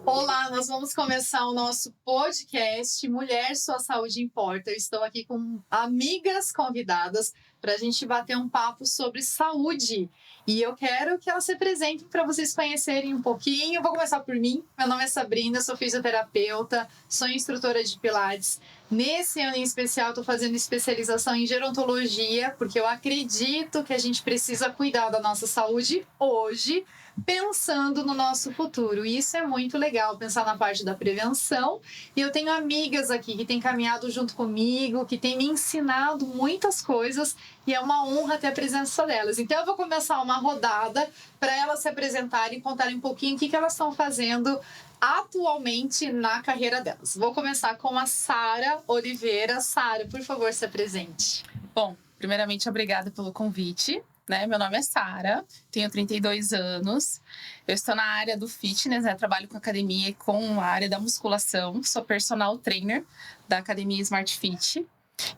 Olá, nós vamos começar o nosso podcast Mulher, Sua Saúde Importa. Eu estou aqui com amigas convidadas para a gente bater um papo sobre saúde. E eu quero que elas se apresentem para vocês conhecerem um pouquinho. Eu vou começar por mim. Meu nome é Sabrina, sou fisioterapeuta, sou instrutora de Pilates. Nesse ano em especial, estou fazendo especialização em gerontologia, porque eu acredito que a gente precisa cuidar da nossa saúde hoje, pensando no nosso futuro. E isso é muito legal, pensar na parte da prevenção. E eu tenho amigas aqui que têm caminhado junto comigo, que têm me ensinado muitas coisas, e é uma honra ter a presença delas. Então eu vou começar uma rodada para elas se apresentarem e contarem um pouquinho o que elas estão fazendo atualmente na carreira delas. Vou começar com a Sara Oliveira. Sara, por favor, se apresente. Bom, primeiramente, obrigada pelo convite. Meu nome é Sara, tenho 32 anos. Eu estou na área do fitness, trabalho com academia e com a área da musculação. Sou personal trainer da academia Smart Fit.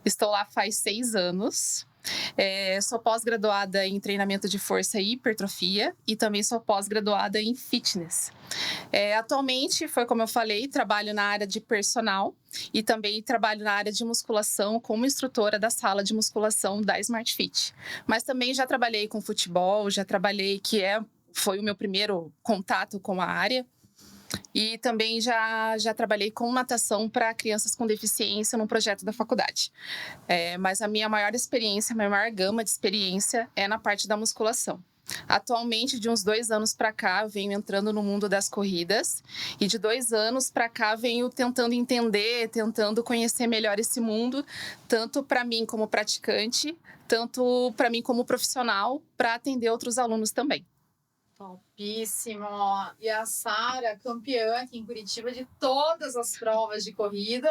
Estou lá faz 6 anos. Sou pós-graduada em treinamento de força e hipertrofia e também sou pós-graduada em fitness. Atualmente, foi como eu falei, trabalho na área de personal e também trabalho na área de musculação como instrutora da sala de musculação da Smart Fit. Mas também já trabalhei com futebol, foi o meu primeiro contato com a área. E também já trabalhei com natação para crianças com deficiência num projeto da faculdade. Mas a minha maior experiência, a minha maior gama de experiência é na parte da musculação. Atualmente, de uns 2 anos para cá, eu venho entrando no mundo das corridas. E de 2 anos para cá, venho tentando entender, tentando conhecer melhor esse mundo, tanto para mim como praticante, tanto para mim como profissional, para atender outros alunos também. Topíssimo! E a Sara, campeã aqui em Curitiba de todas as provas de corrida,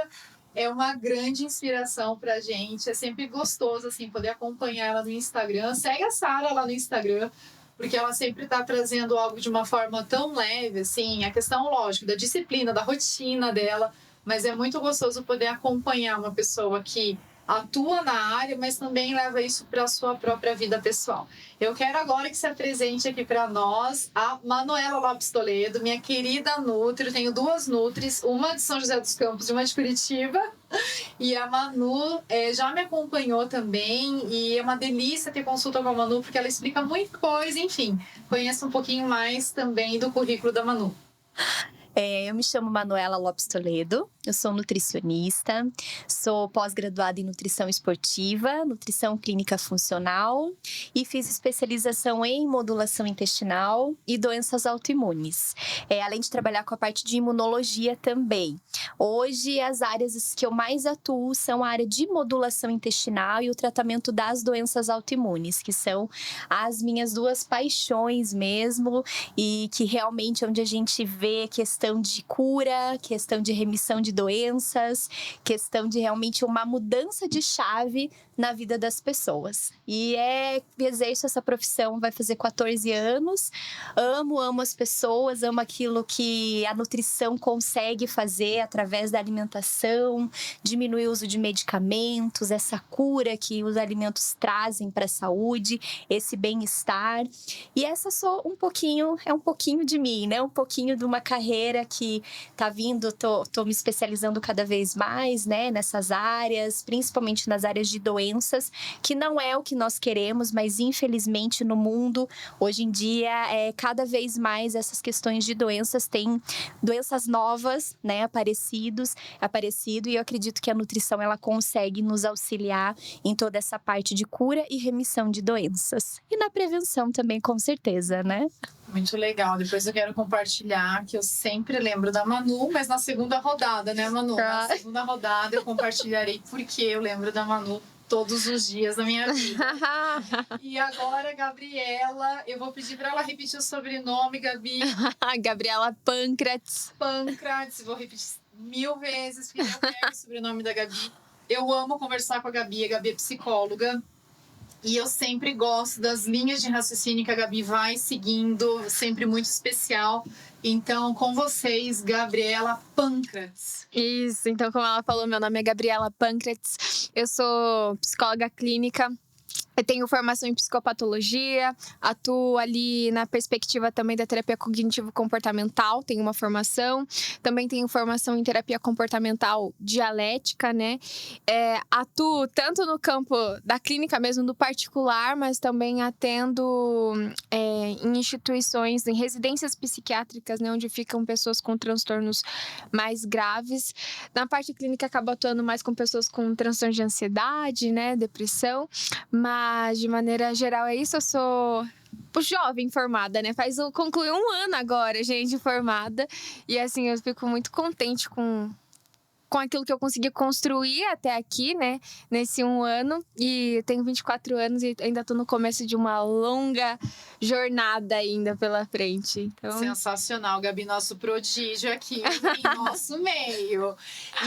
é uma grande inspiração pra gente. É sempre gostoso assim poder acompanhar ela no Instagram. Segue a Sara lá no Instagram, porque ela sempre está trazendo algo de uma forma tão leve, assim, a questão, lógico, da disciplina, da rotina dela, mas é muito gostoso poder acompanhar uma pessoa que atua na área, mas também leva isso para a sua própria vida pessoal. Eu quero agora que se apresente aqui para nós a Manuela Lopes Toledo, minha querida Nutri. Eu tenho 2 Nutris, uma de São José dos Campos e uma de Curitiba. E a Manu já me acompanhou também, e é uma delícia ter consulta com a Manu, porque ela explica muita coisa, enfim. Conheça um pouquinho mais também do currículo da Manu. Eu me chamo Manuela Lopes Toledo, eu sou nutricionista, sou pós-graduada em nutrição esportiva, nutrição clínica funcional e fiz especialização em modulação intestinal e doenças autoimunes, além de trabalhar com a parte de imunologia também. Hoje, as áreas que eu mais atuo são a área de modulação intestinal e o tratamento das doenças autoimunes, que são as minhas 2 paixões mesmo, e que realmente é onde a gente vê questão de cura, questão de remissão de doenças, questão de realmente uma mudança de chave na vida das pessoas. E exerço essa profissão, vai fazer 14 anos, amo as pessoas, amo aquilo que a nutrição consegue fazer através da alimentação, diminuir o uso de medicamentos, essa cura que os alimentos trazem para a saúde, esse bem-estar. E essa é um pouquinho de mim, né? Um pouquinho de uma carreira que tá vindo, tô me especializando cada vez mais, né? Nessas áreas, principalmente nas áreas de doenças, que não é o que nós queremos, mas infelizmente no mundo, hoje em dia, cada vez mais essas questões de doenças têm doenças novas, né? Aparecido, e eu acredito que a nutrição, ela consegue nos auxiliar em toda essa parte de cura e remissão de doenças. E na prevenção também, com certeza, né? Muito legal. Depois eu quero compartilhar que eu sempre lembro da Manu, mas na segunda rodada, né, Manu? Na segunda rodada eu compartilharei porque eu lembro da Manu todos os dias da minha vida. E agora, Gabriela, eu vou pedir para ela repetir o sobrenome, Gabi. Gabriela Pancratz. Vou repetir 1000 vezes, porque eu quero o sobrenome da Gabi. Eu amo conversar com a Gabi é psicóloga. E eu sempre gosto das linhas de raciocínio que a Gabi vai seguindo, sempre muito especial. Então, com vocês, Gabriela Pancratz. Isso, então como ela falou, meu nome é Gabriela Pancratz, eu sou psicóloga clínica, Eu tenho formação em psicopatologia, atuo ali na perspectiva também da terapia cognitivo-comportamental, tenho uma formação. Também tenho formação em terapia comportamental dialética, né? Atuo tanto no campo da clínica mesmo, do particular, mas também atendo em instituições, em residências psiquiátricas, né? Onde ficam pessoas com transtornos mais graves. Na parte clínica, acabo atuando mais com pessoas com transtornos de ansiedade, né? Depressão, mas de maneira geral é isso. Eu sou jovem formada, né? Concluí 1 ano agora, gente, formada. E assim, eu fico muito contente com aquilo que eu consegui construir até aqui, né? Nesse 1 ano. E eu tenho 24 anos e ainda tô no começo de uma longa jornada ainda pela frente. Então... Sensacional, Gabi, nosso prodígio aqui em nosso meio.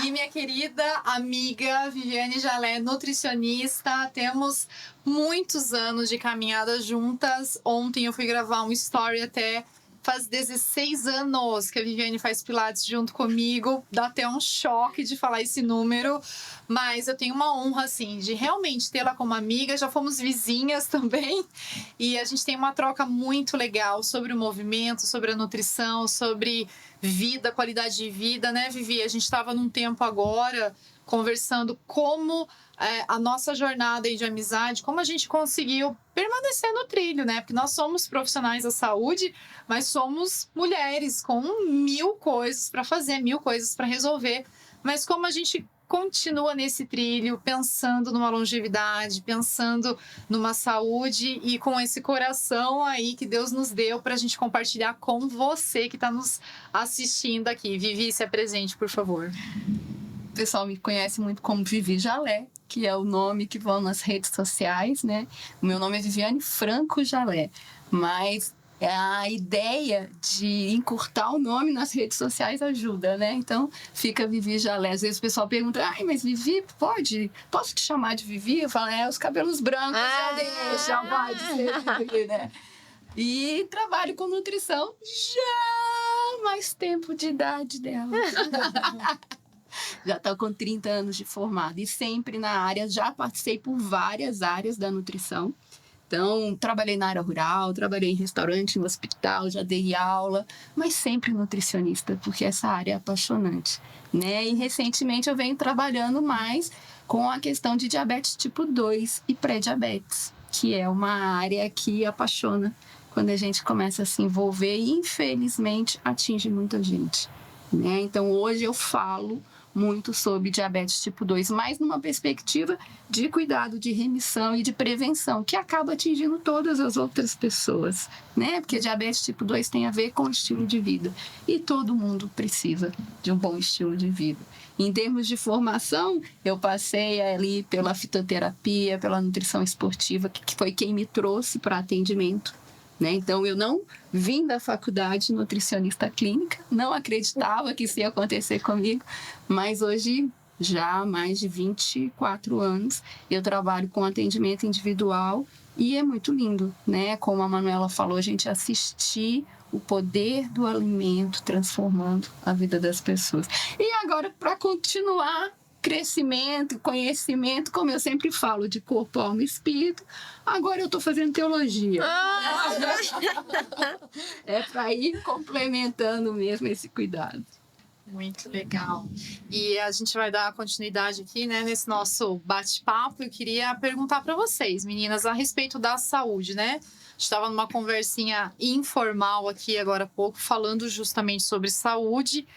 E minha querida amiga Viviane Jalé, nutricionista, temos muitos anos de caminhada juntas. Ontem eu fui gravar um story até... Faz 16 anos que a Viviane faz pilates junto comigo. Dá até um choque de falar esse número. Mas eu tenho uma honra, assim, de realmente tê-la como amiga. Já fomos vizinhas também. E a gente tem uma troca muito legal sobre o movimento, sobre a nutrição, sobre vida, qualidade de vida, né, Vivi? A gente estava num tempo agora conversando como a nossa jornada aí de amizade, como a gente conseguiu permanecer no trilho, né? Porque nós somos profissionais da saúde, mas somos mulheres com 1000 coisas para fazer, 1000 coisas para resolver. Mas como a gente continua nesse trilho, pensando numa longevidade, pensando numa saúde e com esse coração aí que Deus nos deu para a gente compartilhar com você que está nos assistindo aqui. Vivi, se apresente, por favor. O pessoal me conhece muito como Vivi Jalé, que é o nome que vão nas redes sociais, né? O meu nome é Viviane Franco Jalé, mas a ideia de encurtar o nome nas redes sociais ajuda, né? Então, fica Vivi Jalé. Às vezes o pessoal pergunta, mas Vivi, posso te chamar de Vivi? Eu falo, os cabelos brancos, já pode ser Vivi, né? E trabalho com nutrição já mais tempo de idade dela. Já estou com 30 anos de formada e sempre na área, já passei por várias áreas da nutrição. Então, trabalhei na área rural, trabalhei em restaurante, no hospital, já dei aula, mas sempre nutricionista, porque essa área é apaixonante, né? E recentemente eu venho trabalhando mais com a questão de diabetes tipo 2 e pré-diabetes, que é uma área que apaixona quando a gente começa a se envolver e, infelizmente, atinge muita gente, né? Então, hoje eu falo muito sobre diabetes tipo 2, mas numa perspectiva de cuidado, de remissão e de prevenção, que acaba atingindo todas as outras pessoas, né? Porque diabetes tipo 2 tem a ver com estilo de vida e todo mundo precisa de um bom estilo de vida. Em termos de formação, eu passei ali pela fitoterapia, pela nutrição esportiva, que foi quem me trouxe para atendimento, né? Então, eu não vim da faculdade nutricionista clínica, não acreditava que isso ia acontecer comigo, mas hoje, já há mais de 24 anos, eu trabalho com atendimento individual e é muito lindo, né? Como a Manuela falou, a gente assistir o poder do alimento transformando a vida das pessoas. E agora, para continuar crescimento, conhecimento, como eu sempre falo, de corpo, alma e espírito, agora eu estou fazendo teologia. É para ir complementando mesmo esse cuidado. Muito legal. E a gente vai dar continuidade aqui, né, nesse nosso bate-papo. Eu queria perguntar para vocês, meninas, a respeito da saúde, né? A gente estava numa conversinha informal aqui agora há pouco, falando justamente sobre saúde.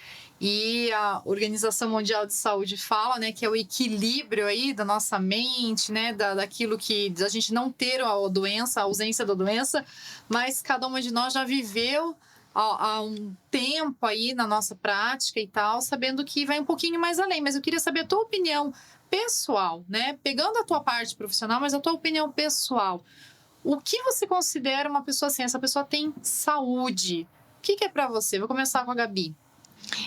E a Organização Mundial de Saúde fala, né, que é o equilíbrio aí da nossa mente, né, daquilo que da gente não ter a doença, a ausência da doença, mas cada uma de nós já viveu há um tempo aí na nossa prática e tal, sabendo que vai um pouquinho mais além. Mas eu queria saber a tua opinião pessoal, né, pegando a tua parte profissional, mas a tua opinião pessoal. O que você considera uma pessoa assim? Essa pessoa tem saúde. O que é para você? Vou começar com a Gabi.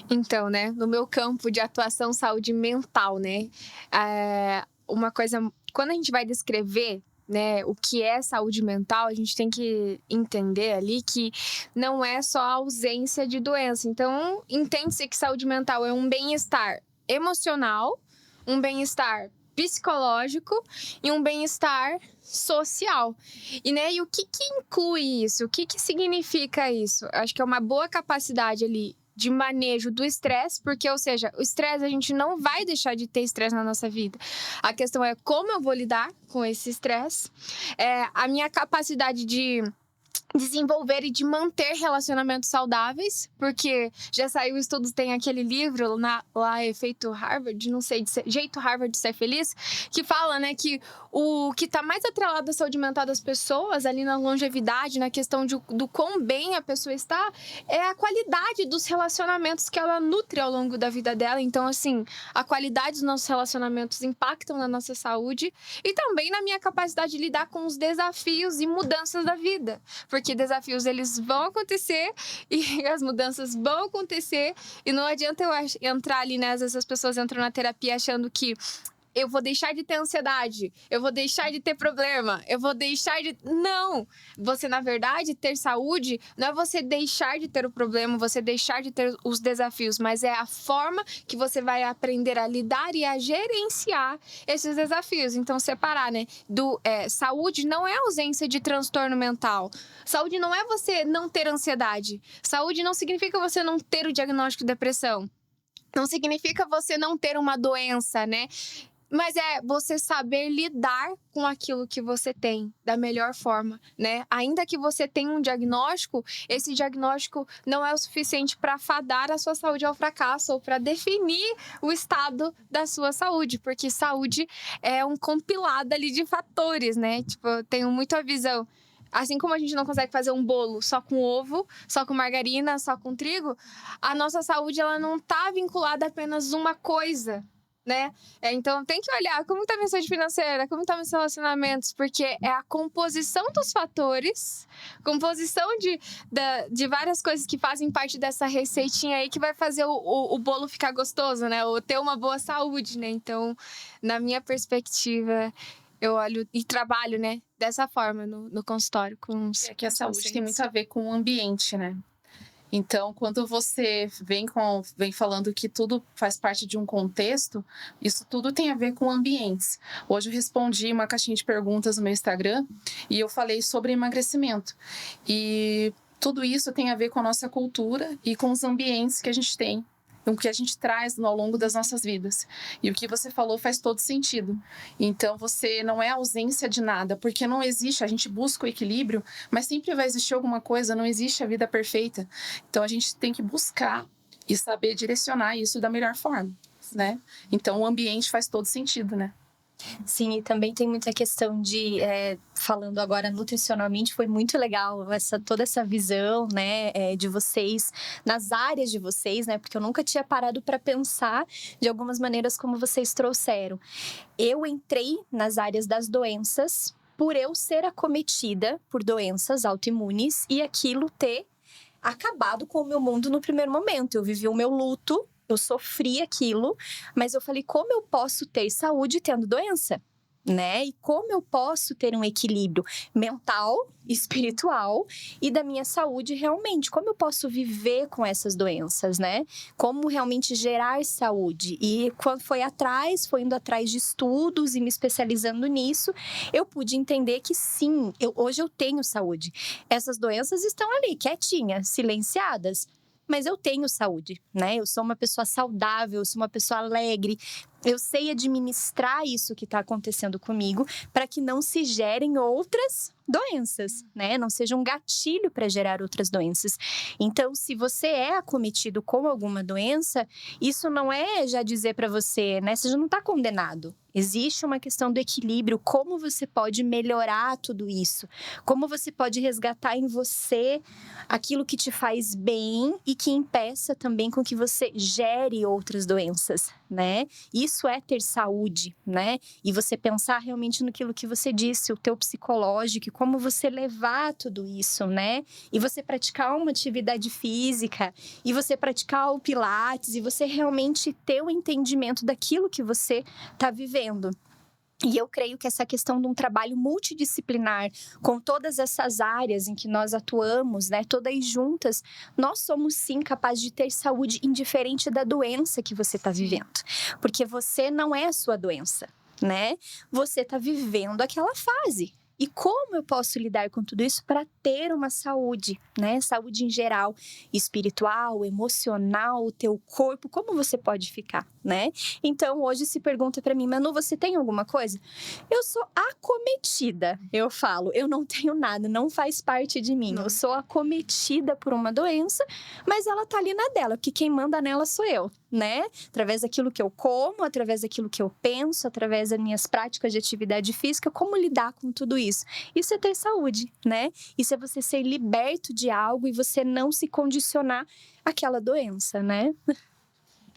Então, né, no meu campo de atuação saúde mental, né, uma coisa, quando a gente vai descrever, né, o que é saúde mental, a gente tem que entender ali que não é só a ausência de doença. Então, entende-se que saúde mental é um bem-estar emocional, um bem-estar psicológico e um bem-estar social. E, né, e o que inclui isso? O que significa isso? Acho que é uma boa capacidade ali de manejo do estresse, porque, ou seja, o estresse, a gente não vai deixar de ter estresse na nossa vida. A questão é como eu vou lidar com esse estresse, a minha capacidade de desenvolver e de manter relacionamentos saudáveis, porque já saiu estudos, tem aquele livro lá Efeito Harvard, não sei, Jeito Harvard de Ser Feliz, que fala, né, que o que está mais atrelado à saúde mental das pessoas, ali na longevidade, na questão do quão bem a pessoa está, é a qualidade dos relacionamentos que ela nutre ao longo da vida dela. Então, assim, a qualidade dos nossos relacionamentos impactam na nossa saúde e também na minha capacidade de lidar com os desafios e mudanças da vida. Porque desafios, eles vão acontecer e as mudanças vão acontecer. E não adianta eu entrar ali, né? Às vezes as pessoas entram na terapia achando que eu vou deixar de ter ansiedade, eu vou deixar de ter problema, eu vou deixar de... Não! Você, na verdade, ter saúde não é você deixar de ter o problema, você deixar de ter os desafios, mas é a forma que você vai aprender a lidar e a gerenciar esses desafios. Então, separar, né? Saúde não é ausência de transtorno mental. Saúde não é você não ter ansiedade. Saúde não significa você não ter o diagnóstico de depressão. Não significa você não ter uma doença, né? Mas é você saber lidar com aquilo que você tem da melhor forma, né? Ainda que você tenha um diagnóstico, esse diagnóstico não é o suficiente para fadar a sua saúde ao fracasso ou para definir o estado da sua saúde, porque saúde é um compilado ali de fatores, né? Tipo, eu tenho muito a visão. Assim como a gente não consegue fazer um bolo só com ovo, só com margarina, só com trigo, a nossa saúde ela não está vinculada a apenas uma coisa, né? Então tem que olhar como está a minha saúde financeira, como estão meus relacionamentos, porque é a composição dos fatores, composição de várias coisas que fazem parte dessa receitinha aí que vai fazer o bolo ficar gostoso, né? Ou ter uma boa saúde, né? Então, na minha perspectiva, eu olho e trabalho, né, dessa forma no consultório. É que a saúde tem muito a ver com o ambiente, né? Então, quando você vem falando que tudo faz parte de um contexto, isso tudo tem a ver com ambientes. Hoje eu respondi uma caixinha de perguntas no meu Instagram e eu falei sobre emagrecimento. E tudo isso tem a ver com a nossa cultura e com os ambientes que a gente tem, o que a gente traz ao longo das nossas vidas. E o que você falou faz todo sentido. Então, você não é ausência de nada, porque não existe, a gente busca o equilíbrio, mas sempre vai existir alguma coisa, não existe a vida perfeita. Então, a gente tem que buscar e saber direcionar isso da melhor forma, né? Então, o ambiente faz todo sentido, né? Sim, e também tem muita questão de, falando agora nutricionalmente, foi muito legal toda essa visão, né, de vocês, nas áreas de vocês, né, porque eu nunca tinha parado para pensar de algumas maneiras como vocês trouxeram. Eu entrei nas áreas das doenças por eu ser acometida por doenças autoimunes e aquilo ter acabado com o meu mundo no primeiro momento. Eu vivi o meu luto, eu sofri aquilo, mas eu falei, como eu posso ter saúde tendo doença, né? E como eu posso ter um equilíbrio mental, espiritual e da minha saúde realmente? Como eu posso viver com essas doenças, né? Como realmente gerar saúde? E quando foi indo atrás de estudos e me especializando nisso, eu pude entender que sim, hoje eu tenho saúde. Essas doenças estão ali, quietinhas, silenciadas, mas eu tenho saúde, né? Eu sou uma pessoa saudável, eu sou uma pessoa alegre. Eu sei administrar isso que está acontecendo comigo para que não se gerem outras doenças, né? Não seja um gatilho para gerar outras doenças. Então, se você é acometido com alguma doença, isso não é já dizer para você, né? Você já não está condenado. Existe uma questão do equilíbrio, como você pode melhorar tudo isso, como você pode resgatar em você aquilo que te faz bem e que impeça também com que você gere outras doenças, né? Isso é ter saúde, né? E você pensar realmente naquilo que você disse, o teu psicológico, e como você levar tudo isso, né? E você praticar uma atividade física, e você praticar o pilates, e você realmente ter o entendimento daquilo que você está vivendo. E eu creio que essa questão de um trabalho multidisciplinar, com todas essas áreas em que nós atuamos, né, todas juntas, nós somos sim capazes de ter saúde indiferente da doença que você está vivendo. Porque você não é a sua doença. né? Você está vivendo aquela fase. E como eu posso lidar com tudo isso para ter uma saúde, né? Saúde em geral, espiritual, emocional, o teu corpo, como você pode ficar, né? Então, hoje se pergunta para mim, Manu, você tem alguma coisa? Eu sou acometida, eu falo, eu não tenho nada, não faz parte de mim. Eu sou acometida por uma doença, mas ela tá ali na dela, porque quem manda nela sou eu, né? Através daquilo que eu como, através daquilo que eu penso, através das minhas práticas de atividade física, como lidar com tudo isso? Isso é ter saúde, né? Isso é você ser liberto de algo e você não se condicionar àquela doença, né?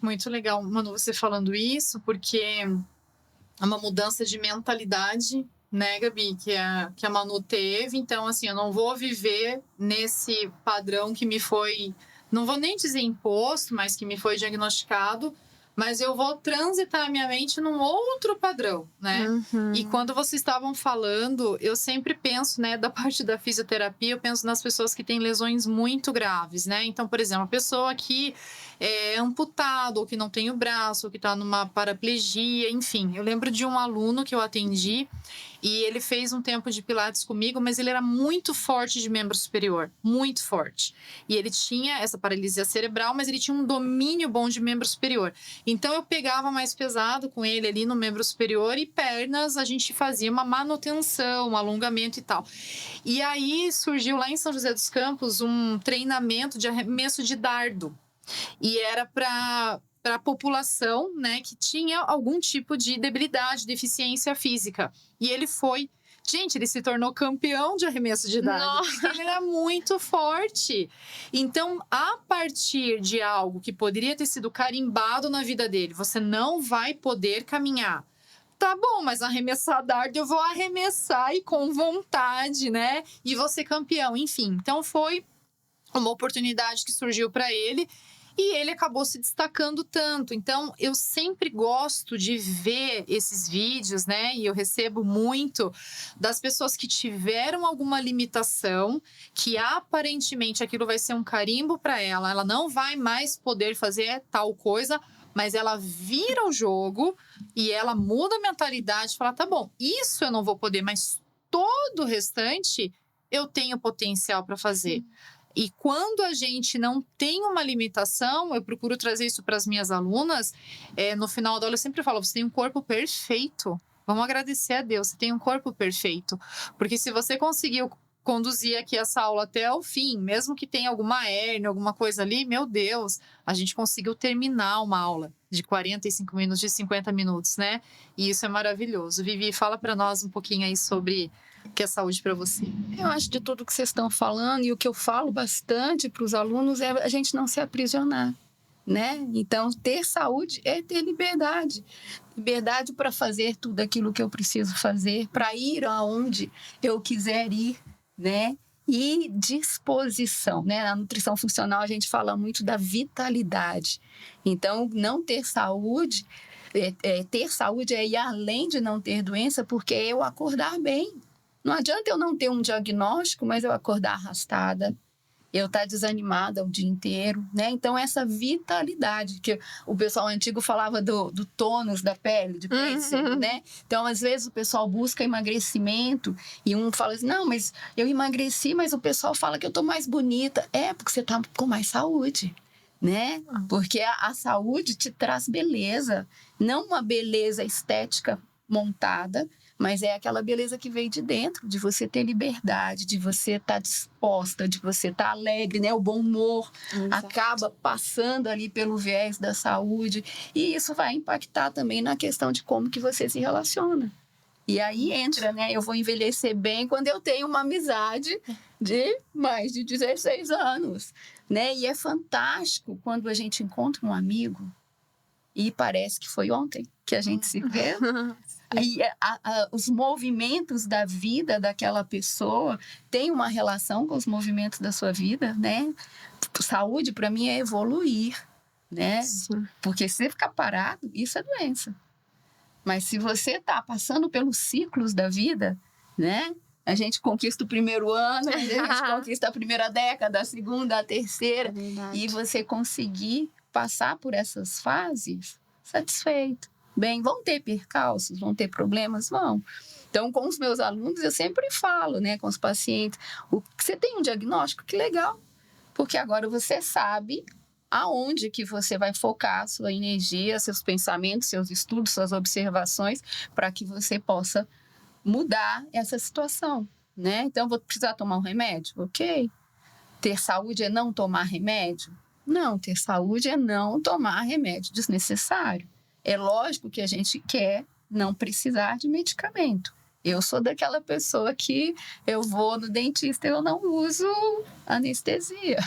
Muito legal, Manu, você falando isso, porque é uma mudança de mentalidade, né, Gabi, que a Manu teve. Então, assim, eu não vou viver nesse padrão que me foi, não vou nem dizer imposto, mas que me foi diagnosticado, mas eu vou transitar a minha mente num outro padrão, né? E quando vocês estavam falando, eu sempre penso, né, da parte da fisioterapia, eu penso nas pessoas que têm lesões muito graves, né? Então, por exemplo, a pessoa que é amputado, ou que não tem o braço, ou que está numa paraplegia, enfim. Eu lembro de um aluno que eu atendi e ele fez um tempo de pilates comigo, mas ele era muito forte de membro superior, muito forte. E ele tinha essa paralisia cerebral, mas ele tinha um domínio bom de membro superior. Então, eu pegava mais pesado com ele ali no membro superior e pernas, a gente fazia uma manutenção, um alongamento e tal. E aí, surgiu lá em São José dos Campos um treinamento de arremesso de dardo. E era para a população, né, que tinha algum tipo de debilidade, deficiência física. E ele foi... Gente, ele se tornou campeão de arremesso de dardo. Porque ele era muito forte. Então, a partir de algo que poderia ter sido carimbado na vida dele, você não vai poder caminhar. Tá bom, mas arremessar dardo eu vou arremessar e com vontade, né? E vou ser campeão, enfim. Então, foi uma oportunidade que surgiu para ele. E ele acabou se destacando tanto. Então, eu sempre gosto de ver esses vídeos, né? E eu recebo muito das pessoas que tiveram alguma limitação, que aparentemente aquilo vai ser um carimbo para ela. Ela não vai mais poder fazer tal coisa, mas ela vira o jogo e ela muda a mentalidade e fala, tá bom, isso eu não vou poder, mas todo o restante eu tenho potencial para fazer. E quando a gente não tem uma limitação, eu procuro trazer isso para as minhas alunas, no final da aula eu sempre falo, você tem um corpo perfeito. Vamos agradecer a Deus, você tem um corpo perfeito. Porque se você conseguiu conduzir aqui essa aula até o fim, mesmo que tenha alguma hérnia, alguma coisa ali, meu Deus, a gente conseguiu terminar uma aula de 45 minutos, de 50 minutos, né? E isso é maravilhoso. Vivi, fala para nós um pouquinho aí sobre o que é saúde para você. Eu acho de tudo que vocês estão falando, e o que eu falo bastante para os alunos é a gente não se aprisionar, né? Então, ter saúde é ter liberdade. Liberdade para fazer tudo aquilo que eu preciso fazer, para ir aonde eu quiser ir, né? E disposição, né? Na nutrição funcional a gente fala muito da vitalidade. Então, não ter saúde, ter saúde é ir além de não ter doença, porque é eu acordar bem. Não adianta eu não ter um diagnóstico, mas eu acordar arrastada, eu estar desanimada o dia inteiro, né? Então, essa vitalidade, que o pessoal antigo falava do tônus da pele, de pêssego, né? Então, às vezes, o pessoal busca emagrecimento e um fala assim, não, mas eu emagreci, mas o pessoal fala que eu tô mais bonita. É, porque você tá com mais saúde, né? Porque a saúde te traz beleza, não uma beleza estética montada, mas é aquela beleza que vem de dentro, de você ter liberdade, de você estar disposta, de você estar alegre, né? O bom humor acaba passando ali pelo viés da saúde, e isso vai impactar também na questão de como que você se relaciona. E aí entra, né? Eu vou envelhecer bem quando eu tenho uma amizade de mais de 16 anos, né? E é fantástico quando a gente encontra um amigo e parece que foi ontem que a gente se vê. Aí, os movimentos da vida daquela pessoa têm uma relação com os movimentos da sua vida, né? Saúde, para mim, é evoluir, né? Sim. Porque se você ficar parado, isso é doença. Mas se você está passando pelos ciclos da vida, né? A gente conquista o primeiro ano, a gente conquista a primeira década, a segunda, a terceira. E você conseguir passar por essas fases satisfeito, bem, vão ter percalços, vão ter problemas, vão. Então, com os meus alunos, eu sempre falo, né, com os pacientes, você tem um diagnóstico, que legal, porque agora você sabe aonde que você vai focar a sua energia, seus pensamentos, seus estudos, suas observações, para que você possa mudar essa situação, né? Então, vou precisar tomar um remédio? Ok. Ter saúde é não tomar remédio? Não, ter saúde é não tomar remédio desnecessário. É lógico que a gente quer não precisar de medicamento. Eu sou daquela pessoa que eu vou no dentista e eu não uso anestesia.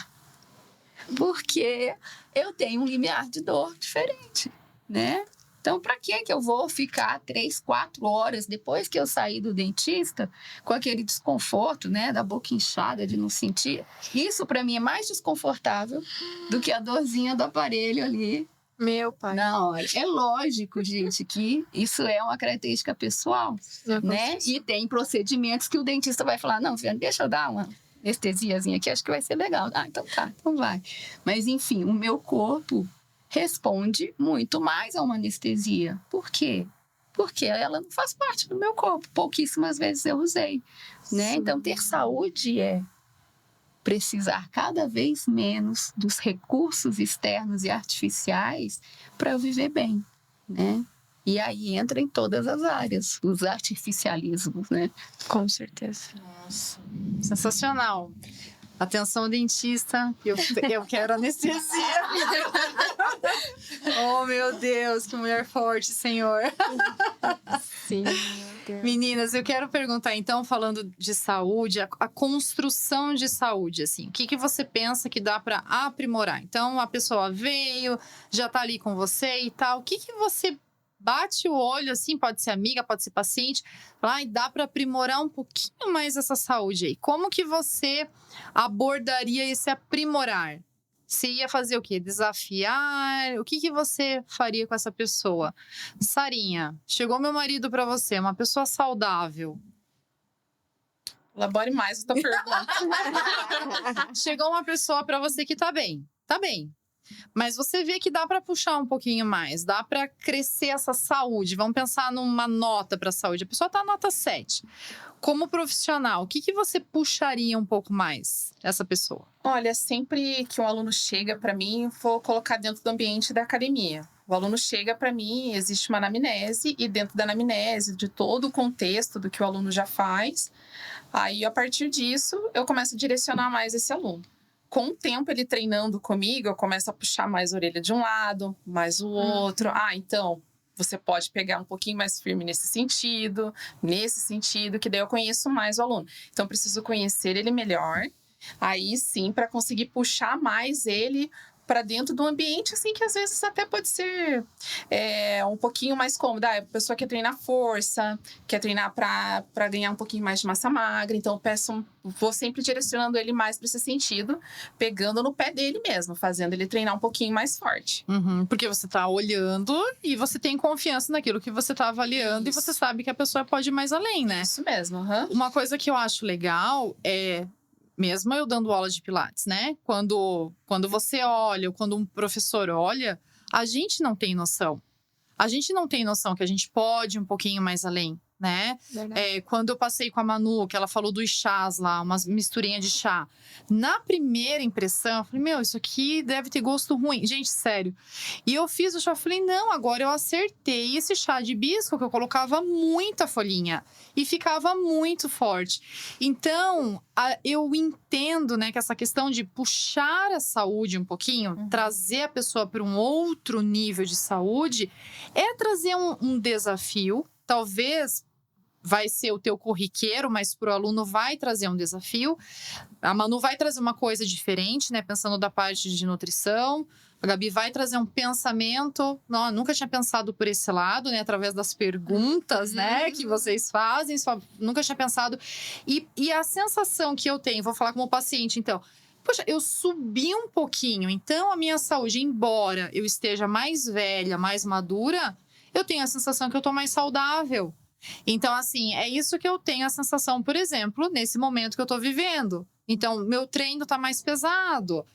Porque eu tenho um limiar de dor diferente, né? Então, para que eu vou ficar 3, 4 horas depois que eu sair do dentista com aquele desconforto, né? Da boca inchada, de não sentir. Isso, para mim, é mais desconfortável do que a dorzinha do aparelho ali. Meu pai. Na hora. É lógico, gente, que isso é uma característica pessoal, né? E tem procedimentos que o dentista vai falar, não, filha, deixa eu dar uma anestesiazinha aqui, acho que vai ser legal. Ah, então tá, então vai. Mas, enfim, o meu corpo responde muito mais a uma anestesia. Por quê? Porque ela não faz parte do meu corpo. Pouquíssimas vezes eu usei, né? Então, ter saúde é precisar cada vez menos dos recursos externos e artificiais para eu viver bem, né? E aí entra em todas as áreas, os artificialismos, né? Com certeza. Nossa, sensacional. Atenção, dentista, eu quero anestesia. Oh, meu Deus, que mulher forte, Senhor. Sim. Meninas, eu quero perguntar, então, falando de saúde, a construção de saúde, assim, o que você pensa que dá para aprimorar? Então, a pessoa veio, já tá ali com você e tal, o que você bate o olho, assim, pode ser amiga, pode ser paciente, e dá para aprimorar um pouquinho mais essa saúde aí. Como que você abordaria esse aprimorar? Você ia fazer o quê? Desafiar? O que você faria com essa pessoa? Sarinha, chegou meu marido para você, uma pessoa saudável. Elabore mais a tua pergunta. Chegou uma pessoa para você que tá bem. Tá bem. Mas você vê que dá para puxar um pouquinho mais, dá para crescer essa saúde. Vamos pensar numa nota para a saúde. A pessoa está nota 7. Como profissional, o que você puxaria um pouco mais essa pessoa? Olha, sempre que um aluno chega para mim, vou colocar dentro do ambiente da academia. O aluno chega para mim, existe uma anamnese, e dentro da anamnese, de todo o contexto do que o aluno já faz, aí a partir disso eu começo a direcionar mais esse aluno. Com o tempo, ele treinando comigo, eu começo a puxar mais a orelha de um lado, mais o outro. Então, você pode pegar um pouquinho mais firme nesse sentido, que daí eu conheço mais o aluno. Então, preciso conhecer ele melhor, aí sim, para conseguir puxar mais ele para dentro do ambiente, assim, que às vezes até pode ser um pouquinho mais cômodo. A pessoa quer treinar força, quer treinar para ganhar um pouquinho mais de massa magra. Então, vou sempre direcionando ele mais para esse sentido, pegando no pé dele mesmo, fazendo ele treinar um pouquinho mais forte. Porque você tá olhando e você tem confiança naquilo que você tá avaliando. Isso. E você sabe que a pessoa pode ir mais além, né? Isso mesmo. Uma coisa que eu acho legal é... Mesmo eu dando aula de pilates, né? Quando você olha, ou quando um professor olha, a gente não tem noção. A gente não tem noção que a gente pode ir um pouquinho mais além, né? Quando eu passei com a Manu, que ela falou dos chás lá, uma misturinha de chá. Na primeira impressão, eu falei, isso aqui deve ter gosto ruim. Gente, sério. E eu fiz o chá, eu falei, não, agora eu acertei esse chá de hibisco, que eu colocava muita folhinha. E ficava muito forte. Então, eu entendo, né, que essa questão de puxar a saúde um pouquinho, trazer a pessoa para um outro nível de saúde, é trazer um desafio. Talvez vai ser o teu corriqueiro, mas para o aluno vai trazer um desafio. A Manu vai trazer uma coisa diferente, né, pensando da parte de nutrição. A Gabi vai trazer um pensamento. Não, nunca tinha pensado por esse lado, né? Através das perguntas, né? Que vocês fazem. Nunca tinha pensado. E a sensação que eu tenho, vou falar como paciente, então. Poxa, eu subi um pouquinho. Então, a minha saúde, embora eu esteja mais velha, mais madura, eu tenho a sensação que eu tô mais saudável. Então, assim, é isso que eu tenho a sensação, por exemplo, nesse momento que eu tô vivendo. Então, meu treino tá mais pesado.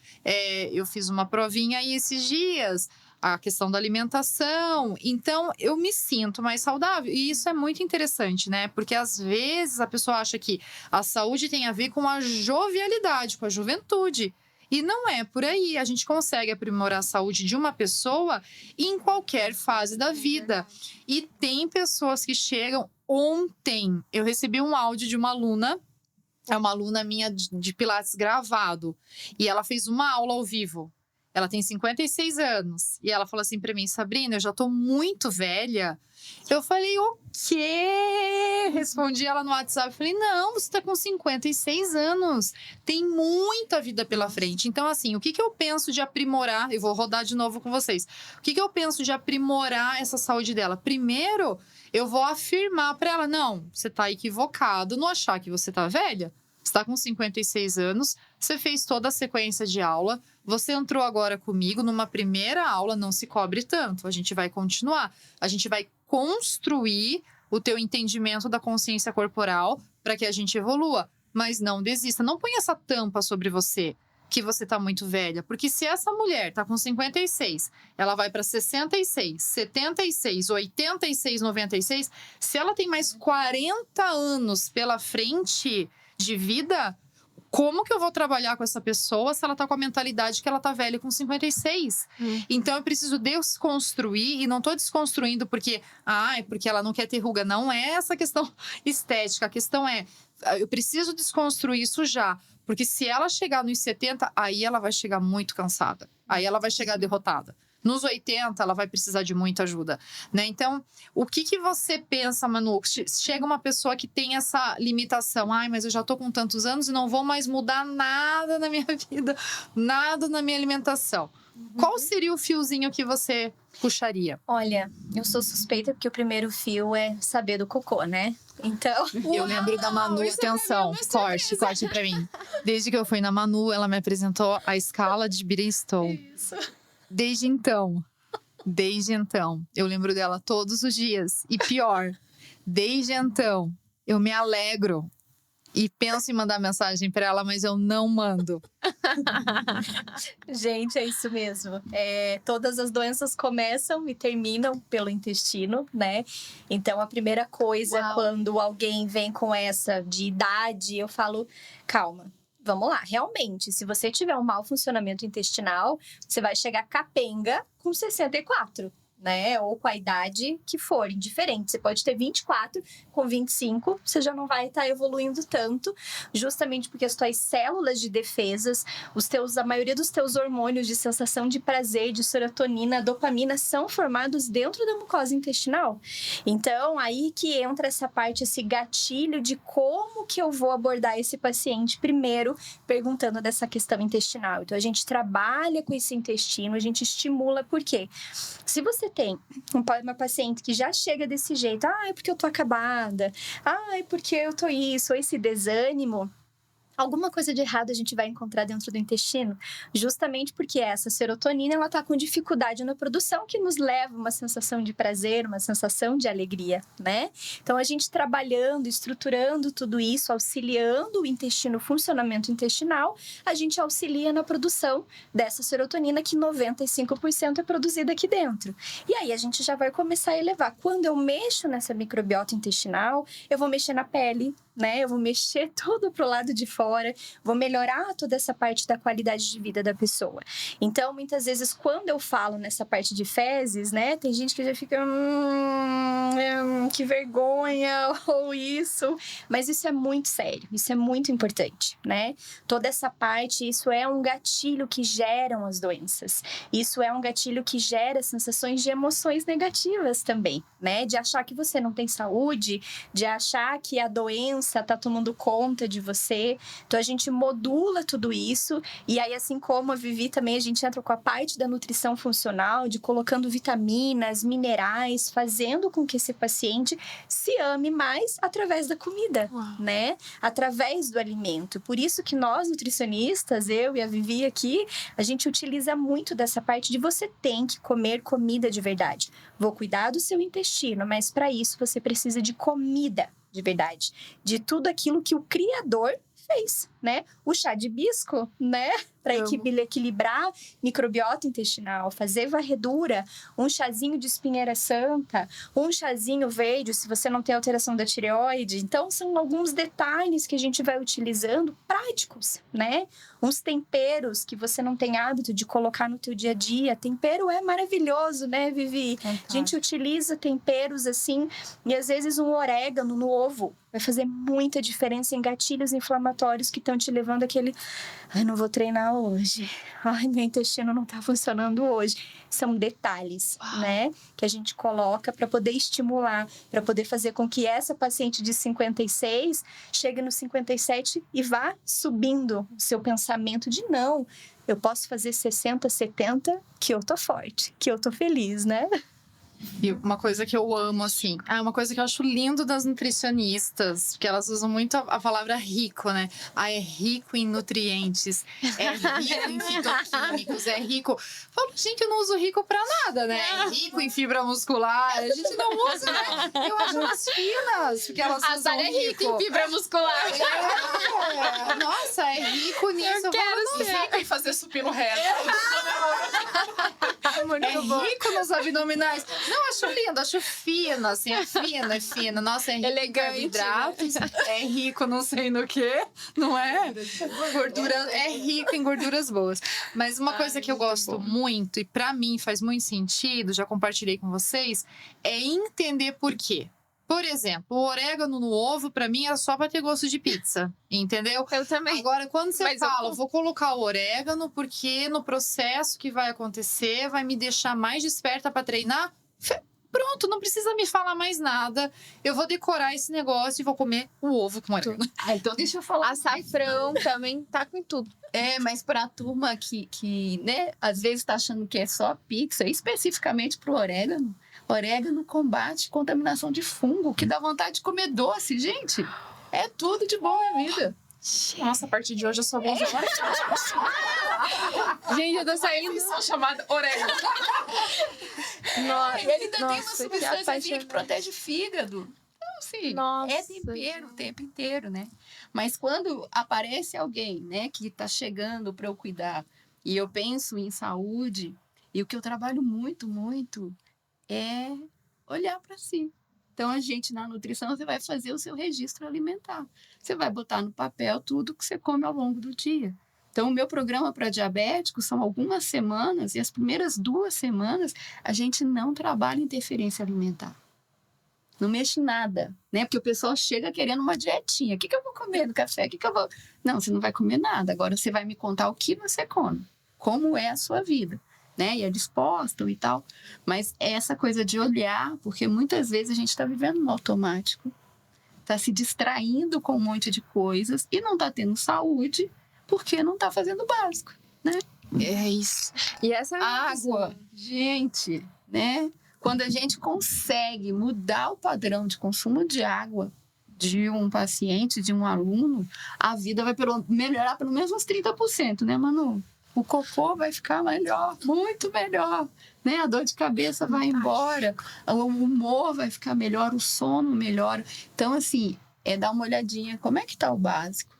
Eu fiz uma provinha aí esses dias. a questão da alimentação. Então, eu me sinto mais saudável. E isso é muito interessante, né? Porque às vezes a pessoa acha que a saúde tem a ver com a jovialidade, com a juventude. E não é por aí. A gente consegue aprimorar a saúde de uma pessoa em qualquer fase da vida. E tem pessoas que chegam. Ontem, eu recebi um áudio de uma aluna. É uma aluna minha de Pilates gravado. E ela fez uma aula ao vivo. Ela tem 56 anos. E ela falou assim pra mim: Sabrina, eu já tô muito velha. Eu falei: o quê? Respondi ela no WhatsApp. Falei: não, você tá com 56 anos. Tem muita vida pela frente. Então, assim, o que eu penso de aprimorar? Eu vou rodar de novo com vocês. O que eu penso de aprimorar essa saúde dela? Primeiro, eu vou afirmar pra ela: não, você tá equivocado no achar que você tá velha. Você tá com 56 anos, você fez toda a sequência de aula, você entrou agora comigo numa primeira aula, não se cobre tanto. A gente vai continuar. A gente vai construir o teu entendimento da consciência corporal para que a gente evolua. Mas não desista. Não põe essa tampa sobre você, que você tá muito velha. Porque se essa mulher tá com 56, ela vai para 66, 76, 86, 96. Se ela tem mais 40 anos pela frente de vida, como que eu vou trabalhar com essa pessoa se ela tá com a mentalidade que ela tá velha com 56? Então eu preciso desconstruir, e não tô desconstruindo porque é porque ela não quer ter ruga. Não é essa questão estética. A questão é, eu preciso desconstruir isso já. Porque se ela chegar nos 70, aí ela vai chegar muito cansada. Aí ela vai chegar derrotada. Nos 80, ela vai precisar de muita ajuda, né? Então, o que você pensa, Manu? Chega uma pessoa que tem essa limitação. Mas eu já tô com tantos anos e não vou mais mudar nada na minha vida. Nada na minha alimentação. Qual seria o fiozinho que você puxaria? Olha, eu sou suspeita porque o primeiro fio é saber do cocô, né? Então... Eu lembro da Manu, atenção, corte pra mim. Desde que eu fui na Manu, ela me apresentou a escala de Bristol. Isso. Desde então, eu lembro dela todos os dias. E pior, desde então, eu me alegro e penso em mandar mensagem para ela, mas eu não mando. Gente, é isso mesmo. Todas as doenças começam e terminam pelo intestino, né? Então, a primeira coisa, quando alguém vem com essa de idade, eu falo: calma. Vamos lá, realmente, se você tiver um mau funcionamento intestinal, você vai chegar capenga com 64, né? Ou com a idade que for, indiferente. Você pode ter 24, com 25, você já não vai estar evoluindo tanto, justamente porque as tuas células de defesas, a maioria dos teus hormônios de sensação de prazer, de serotonina, dopamina, são formados dentro da mucosa intestinal. Então, aí que entra essa parte, esse gatilho de como que eu vou abordar esse paciente primeiro, perguntando dessa questão intestinal. Então, a gente trabalha com esse intestino, a gente estimula, por quê? Se você tem uma paciente que já chega desse jeito, é porque eu tô acabada, é porque eu tô isso, ou esse desânimo, alguma coisa de errado a gente vai encontrar dentro do intestino, justamente porque essa serotonina, ela tá com dificuldade na produção, que nos leva a uma sensação de prazer, uma sensação de alegria, né? Então, a gente trabalhando, estruturando tudo isso, auxiliando o intestino, o funcionamento intestinal, a gente auxilia na produção dessa serotonina, que 95% é produzida aqui dentro. E aí, a gente já vai começar a elevar. Quando eu mexo nessa microbiota intestinal, eu vou mexer na pele, né? Eu vou mexer tudo pro lado de fora, vou melhorar toda essa parte da qualidade de vida da pessoa. Então, muitas vezes, quando eu falo nessa parte de fezes, né? Tem gente que já fica... que vergonha, ou isso. Mas isso é muito sério, isso é muito importante, né? Toda essa parte, isso é um gatilho que geram as doenças. Isso é um gatilho que gera sensações de emoções negativas também, né? De achar que você não tem saúde, de achar que a doença tá tomando conta de você. Então, a gente modula tudo isso. E aí, assim como a Vivi também, a gente entra com a parte da nutrição funcional, de colocando vitaminas, minerais, fazendo com que esse paciente se ame mais através da comida, né? Através do alimento. Por isso que nós, nutricionistas, eu e a Vivi aqui, a gente utiliza muito dessa parte de você tem que comer comida de verdade. Vou cuidar do seu intestino, mas para isso você precisa de comida de verdade, de tudo aquilo que o Criador fez, né? O chá de hibisco, né? para equilibrar microbiota intestinal, fazer varredura, um chazinho de espinheira santa, um chazinho verde, se você não tem alteração da tireoide. Então, são alguns detalhes que a gente vai utilizando práticos, né? Uns temperos que você não tem hábito de colocar no teu dia a dia. Tempero é maravilhoso, né, Vivi? A gente utiliza temperos assim, e às vezes um orégano no ovo vai fazer muita diferença em gatilhos inflamatórios que estão te levando àquele... Ai, não vou treinar hoje. Ai, meu intestino não tá funcionando hoje. São detalhes, né? Que a gente coloca para poder estimular, para poder fazer com que essa paciente de 56 chegue no 57 e vá subindo o seu pensamento de não. Eu posso fazer 60, 70, que eu tô forte, que eu tô feliz, né? E uma coisa que eu amo, assim, uma coisa que eu acho lindo das nutricionistas, porque elas usam muito a palavra rico, né? É rico em nutrientes, é rico em fitoquímicos, é rico... Falo, gente, eu não uso rico pra nada, né? É rico em fibra muscular, a gente não usa, né? Eu acho elas finas, porque elas usam Sara é rica em fibra muscular. Nossa, é rico nisso. Eu quero falo, É rico em fazer supino reto. É rico nos abdominais. Não, acho lindo, acho fino, assim, é fina. Nossa, é rico Elegante, em carboidratos, é rico não sei no que, não é? Gordura, é rico em gorduras boas. Mas uma coisa que eu gosto muito, e pra mim faz muito sentido, já compartilhei com vocês, é entender por quê. Por exemplo, o orégano no ovo, pra mim, é só pra ter gosto de pizza, entendeu? Eu também. Agora, quando você Mas fala, vou colocar o orégano porque no processo que vai acontecer vai me deixar mais desperta pra treinar, pronto, não precisa me falar mais nada. Eu vou decorar esse negócio e vou comer o ovo com orégano. Então deixa eu falar. Açafrão também tá com tudo. Mas pra turma que, né, às vezes tá achando que é só pizza, especificamente pro orégano, orégano combate contaminação de fungo, que dá vontade de comer doce, gente. É tudo de bom na vida. Nossa, a partir de hoje eu só vou usar Gente, eu tô saindo. uma chamada orégano. Nossa, E ele ainda tem uma nossa, substância que protege o fígado. Então, assim, Nossa. é tempero o tempo inteiro, né? Mas quando aparece alguém, né, que tá chegando para eu cuidar, e eu penso em saúde, e o que eu trabalho muito, muito, é olhar para si. Então, a gente, na nutrição, você vai fazer o seu registro alimentar. Você vai botar no papel tudo que você come ao longo do dia. Então, o meu programa para diabéticos são algumas semanas, e as primeiras 2 semanas, a gente não trabalha interferência alimentar. Não mexe em nada, né? Porque o pessoal chega querendo uma dietinha. O que eu vou comer no café? O que eu vou... Não, você não vai comer nada. Agora, você vai me contar o que você come. Como é a sua vida, né? E é disposta e tal. Mas é essa coisa de olhar, porque muitas vezes a gente está vivendo no automático. Está se distraindo com um monte de coisas e não está tendo saúde porque não está fazendo o básico, né? É isso. E essa Água, gente, né? Quando a gente consegue mudar o padrão de consumo de água de um paciente, de um aluno, a vida vai melhorar pelo menos uns 30%, né, Manu? O cocô vai ficar melhor, muito melhor, né? A dor de cabeça vai embora, o humor vai ficar melhor, o sono melhora. Então, assim, é dar uma olhadinha como é que tá o básico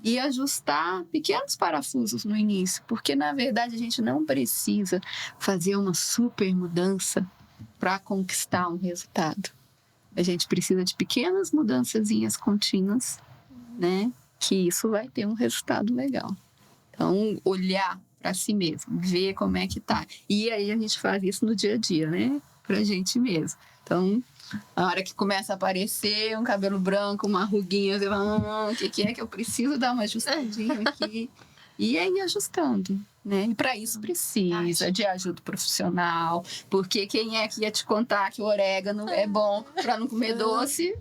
e ajustar pequenos parafusos no início, porque, na verdade, a gente não precisa fazer uma super mudança para conquistar um resultado. A gente precisa de pequenas mudançazinhas contínuas, né? Que isso vai ter um resultado legal. Então, olhar para si mesmo, ver como é que tá. E aí a gente faz isso no dia a dia, né? Pra gente mesmo. Então, a hora que começa a aparecer um cabelo branco, uma ruguinha, você fala, o que é que eu preciso dar uma ajustadinha aqui? E aí ajustando, né? E para isso precisa de ajuda profissional, porque quem é que ia te contar que o orégano é bom para não comer doce?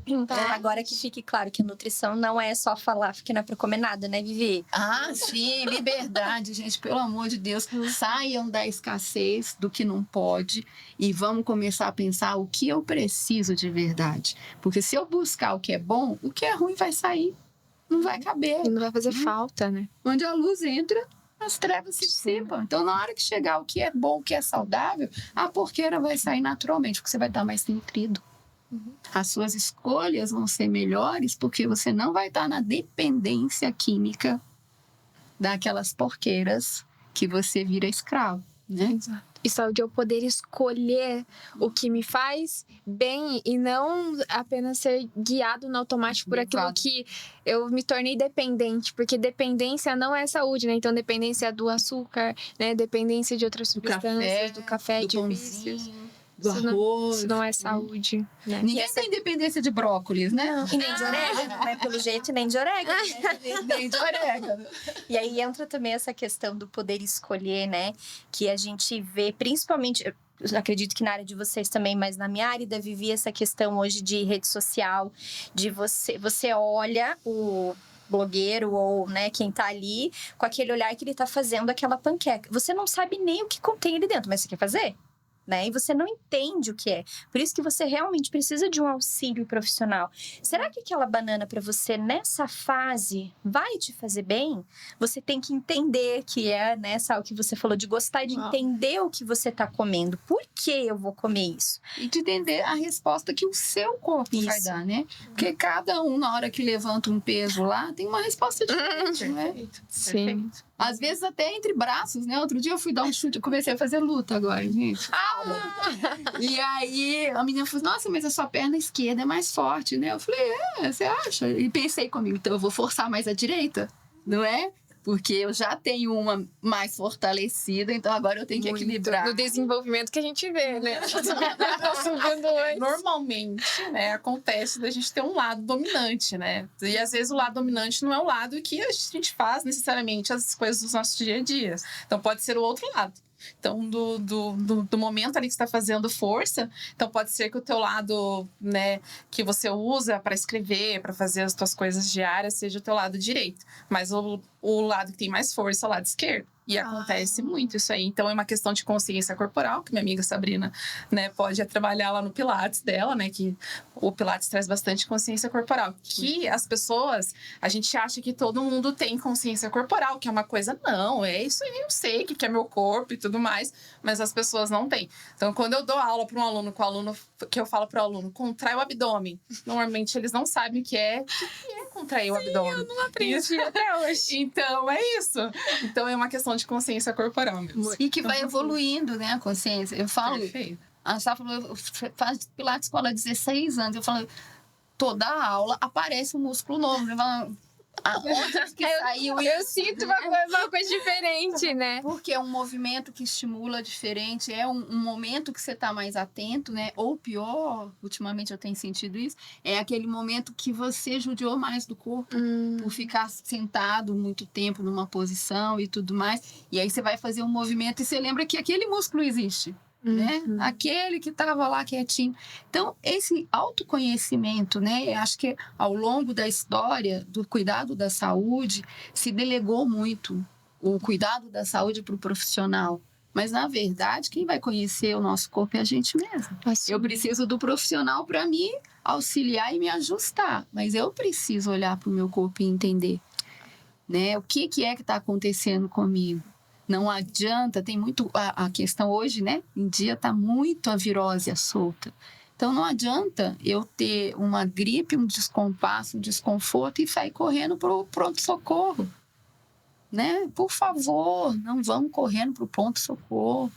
Agora que fique claro que a nutrição não é só falar que não é pra comer nada, né, Vivi? Ah, sim, liberdade, gente, pelo amor de Deus. Saiam da escassez do que não pode e vamos começar a pensar o que eu preciso de verdade. Porque se eu buscar o que é bom, o que é ruim vai sair, não vai caber. E não vai fazer falta, né? Onde a luz entra, as trevas se dissipam. Então, na hora que chegar o que é bom, o que é saudável, a porqueira vai sair naturalmente, porque você vai estar mais nutrido. As suas escolhas vão ser melhores porque você não vai estar na dependência química daquelas porqueiras que você vira escravo, né? Exato. E saúde é eu poder escolher o que me faz bem e não apenas ser guiado no automático por aquilo Exato. que eu me tornei dependente, porque dependência não é saúde, né? Então, dependência do açúcar, né? Dependência de outras substâncias, do café, do de vícios. pãozinho, do Isso não- arroz. Isso não é saúde, né? Ninguém tem dependência de brócolis, né? E nem de orégano, né? Pelo jeito, nem de orégano. Nem de orégano. E aí entra também essa questão do poder escolher, né? Que a gente vê, principalmente, eu acredito que na área de vocês também, mas na minha área ainda vivi essa questão hoje de rede social, de você olha o blogueiro ou, né, quem tá ali, com aquele olhar que ele tá fazendo aquela panqueca. Você não sabe nem o que contém ali dentro, mas você quer fazer? Né? E você não entende o que é. Por isso que você realmente precisa de um auxílio profissional. Será que aquela banana para você nessa fase vai te fazer bem? Você tem que entender que é, né, o que você falou de gostar de entender o que você tá comendo. Por que eu vou comer isso? E de entender a resposta que o seu corpo vai Isso. dar, né? Porque cada um, na hora que levanta um peso lá, tem uma resposta diferente, né? Perfeito. Sim. Perfeito. Às vezes até entre braços, né? Outro dia eu fui dar um chute, eu comecei a fazer luta agora, gente. E aí a menina falou, nossa, mas a sua perna esquerda é mais forte, né? Eu falei, você acha? E pensei comigo, então eu vou forçar mais a direita, não é? Porque eu já tenho uma mais fortalecida, então agora eu tenho que equilibrar. No desenvolvimento que a gente vê, né? Normalmente, né, acontece da gente ter um lado dominante, né? E às vezes o lado dominante não é o lado que a gente faz necessariamente as coisas dos nossos dia a dia. Então pode ser o outro lado. Então, do momento ali que você está fazendo força, então pode ser que o teu lado, né, que você usa para escrever, para fazer as tuas coisas diárias, seja o teu lado direito. Mas o lado que tem mais força é o lado esquerdo. E acontece muito isso aí. Então, é uma questão de consciência corporal, que minha amiga Sabrina, né, pode trabalhar lá no Pilates dela, né, que o Pilates traz bastante consciência corporal. Que as pessoas, a gente acha que todo mundo tem consciência corporal, que é uma coisa, não, é isso aí, eu sei que é meu corpo e tudo mais, mas as pessoas não têm. Então, quando eu dou aula para um aluno, que eu falo para o aluno, contrai o abdômen, normalmente eles não sabem o que é contrair o abdômen. Eu não aprendi até hoje. Então, é isso. Então, é uma questão de consciência corporal mesmo. E que vai evoluindo, né, a consciência. Eu falo, Perfeito. a Sá falou, faz Pilates escola há 16 anos. Eu falo, toda aula aparece um músculo novo. Eu falo, onde que saiu Eu isso? sinto uma coisa diferente, né? Porque é um movimento que estimula diferente, é um momento que você está mais atento, né? Ou pior, ultimamente eu tenho sentido isso, é aquele momento que você judiou mais do corpo por ficar sentado muito tempo numa posição e tudo mais. E aí você vai fazer um movimento e você lembra que aquele músculo existe. Né? Aquele que estava lá quietinho. Então, esse autoconhecimento, né? Eu acho que ao longo da história do cuidado da saúde, se delegou muito o cuidado da saúde para o profissional. Mas, na verdade, quem vai conhecer o nosso corpo é a gente mesmo. Eu preciso do profissional para me auxiliar e me ajustar. Mas eu preciso olhar para o meu corpo e entender, né? O que é que está acontecendo comigo. Não adianta, tem muito a questão hoje, né? Em dia está muito a virose à solta. Então não adianta eu ter uma gripe, um descompasso, um desconforto e sair correndo para o pronto-socorro. Né? Por favor, não vamos correndo para o pronto-socorro.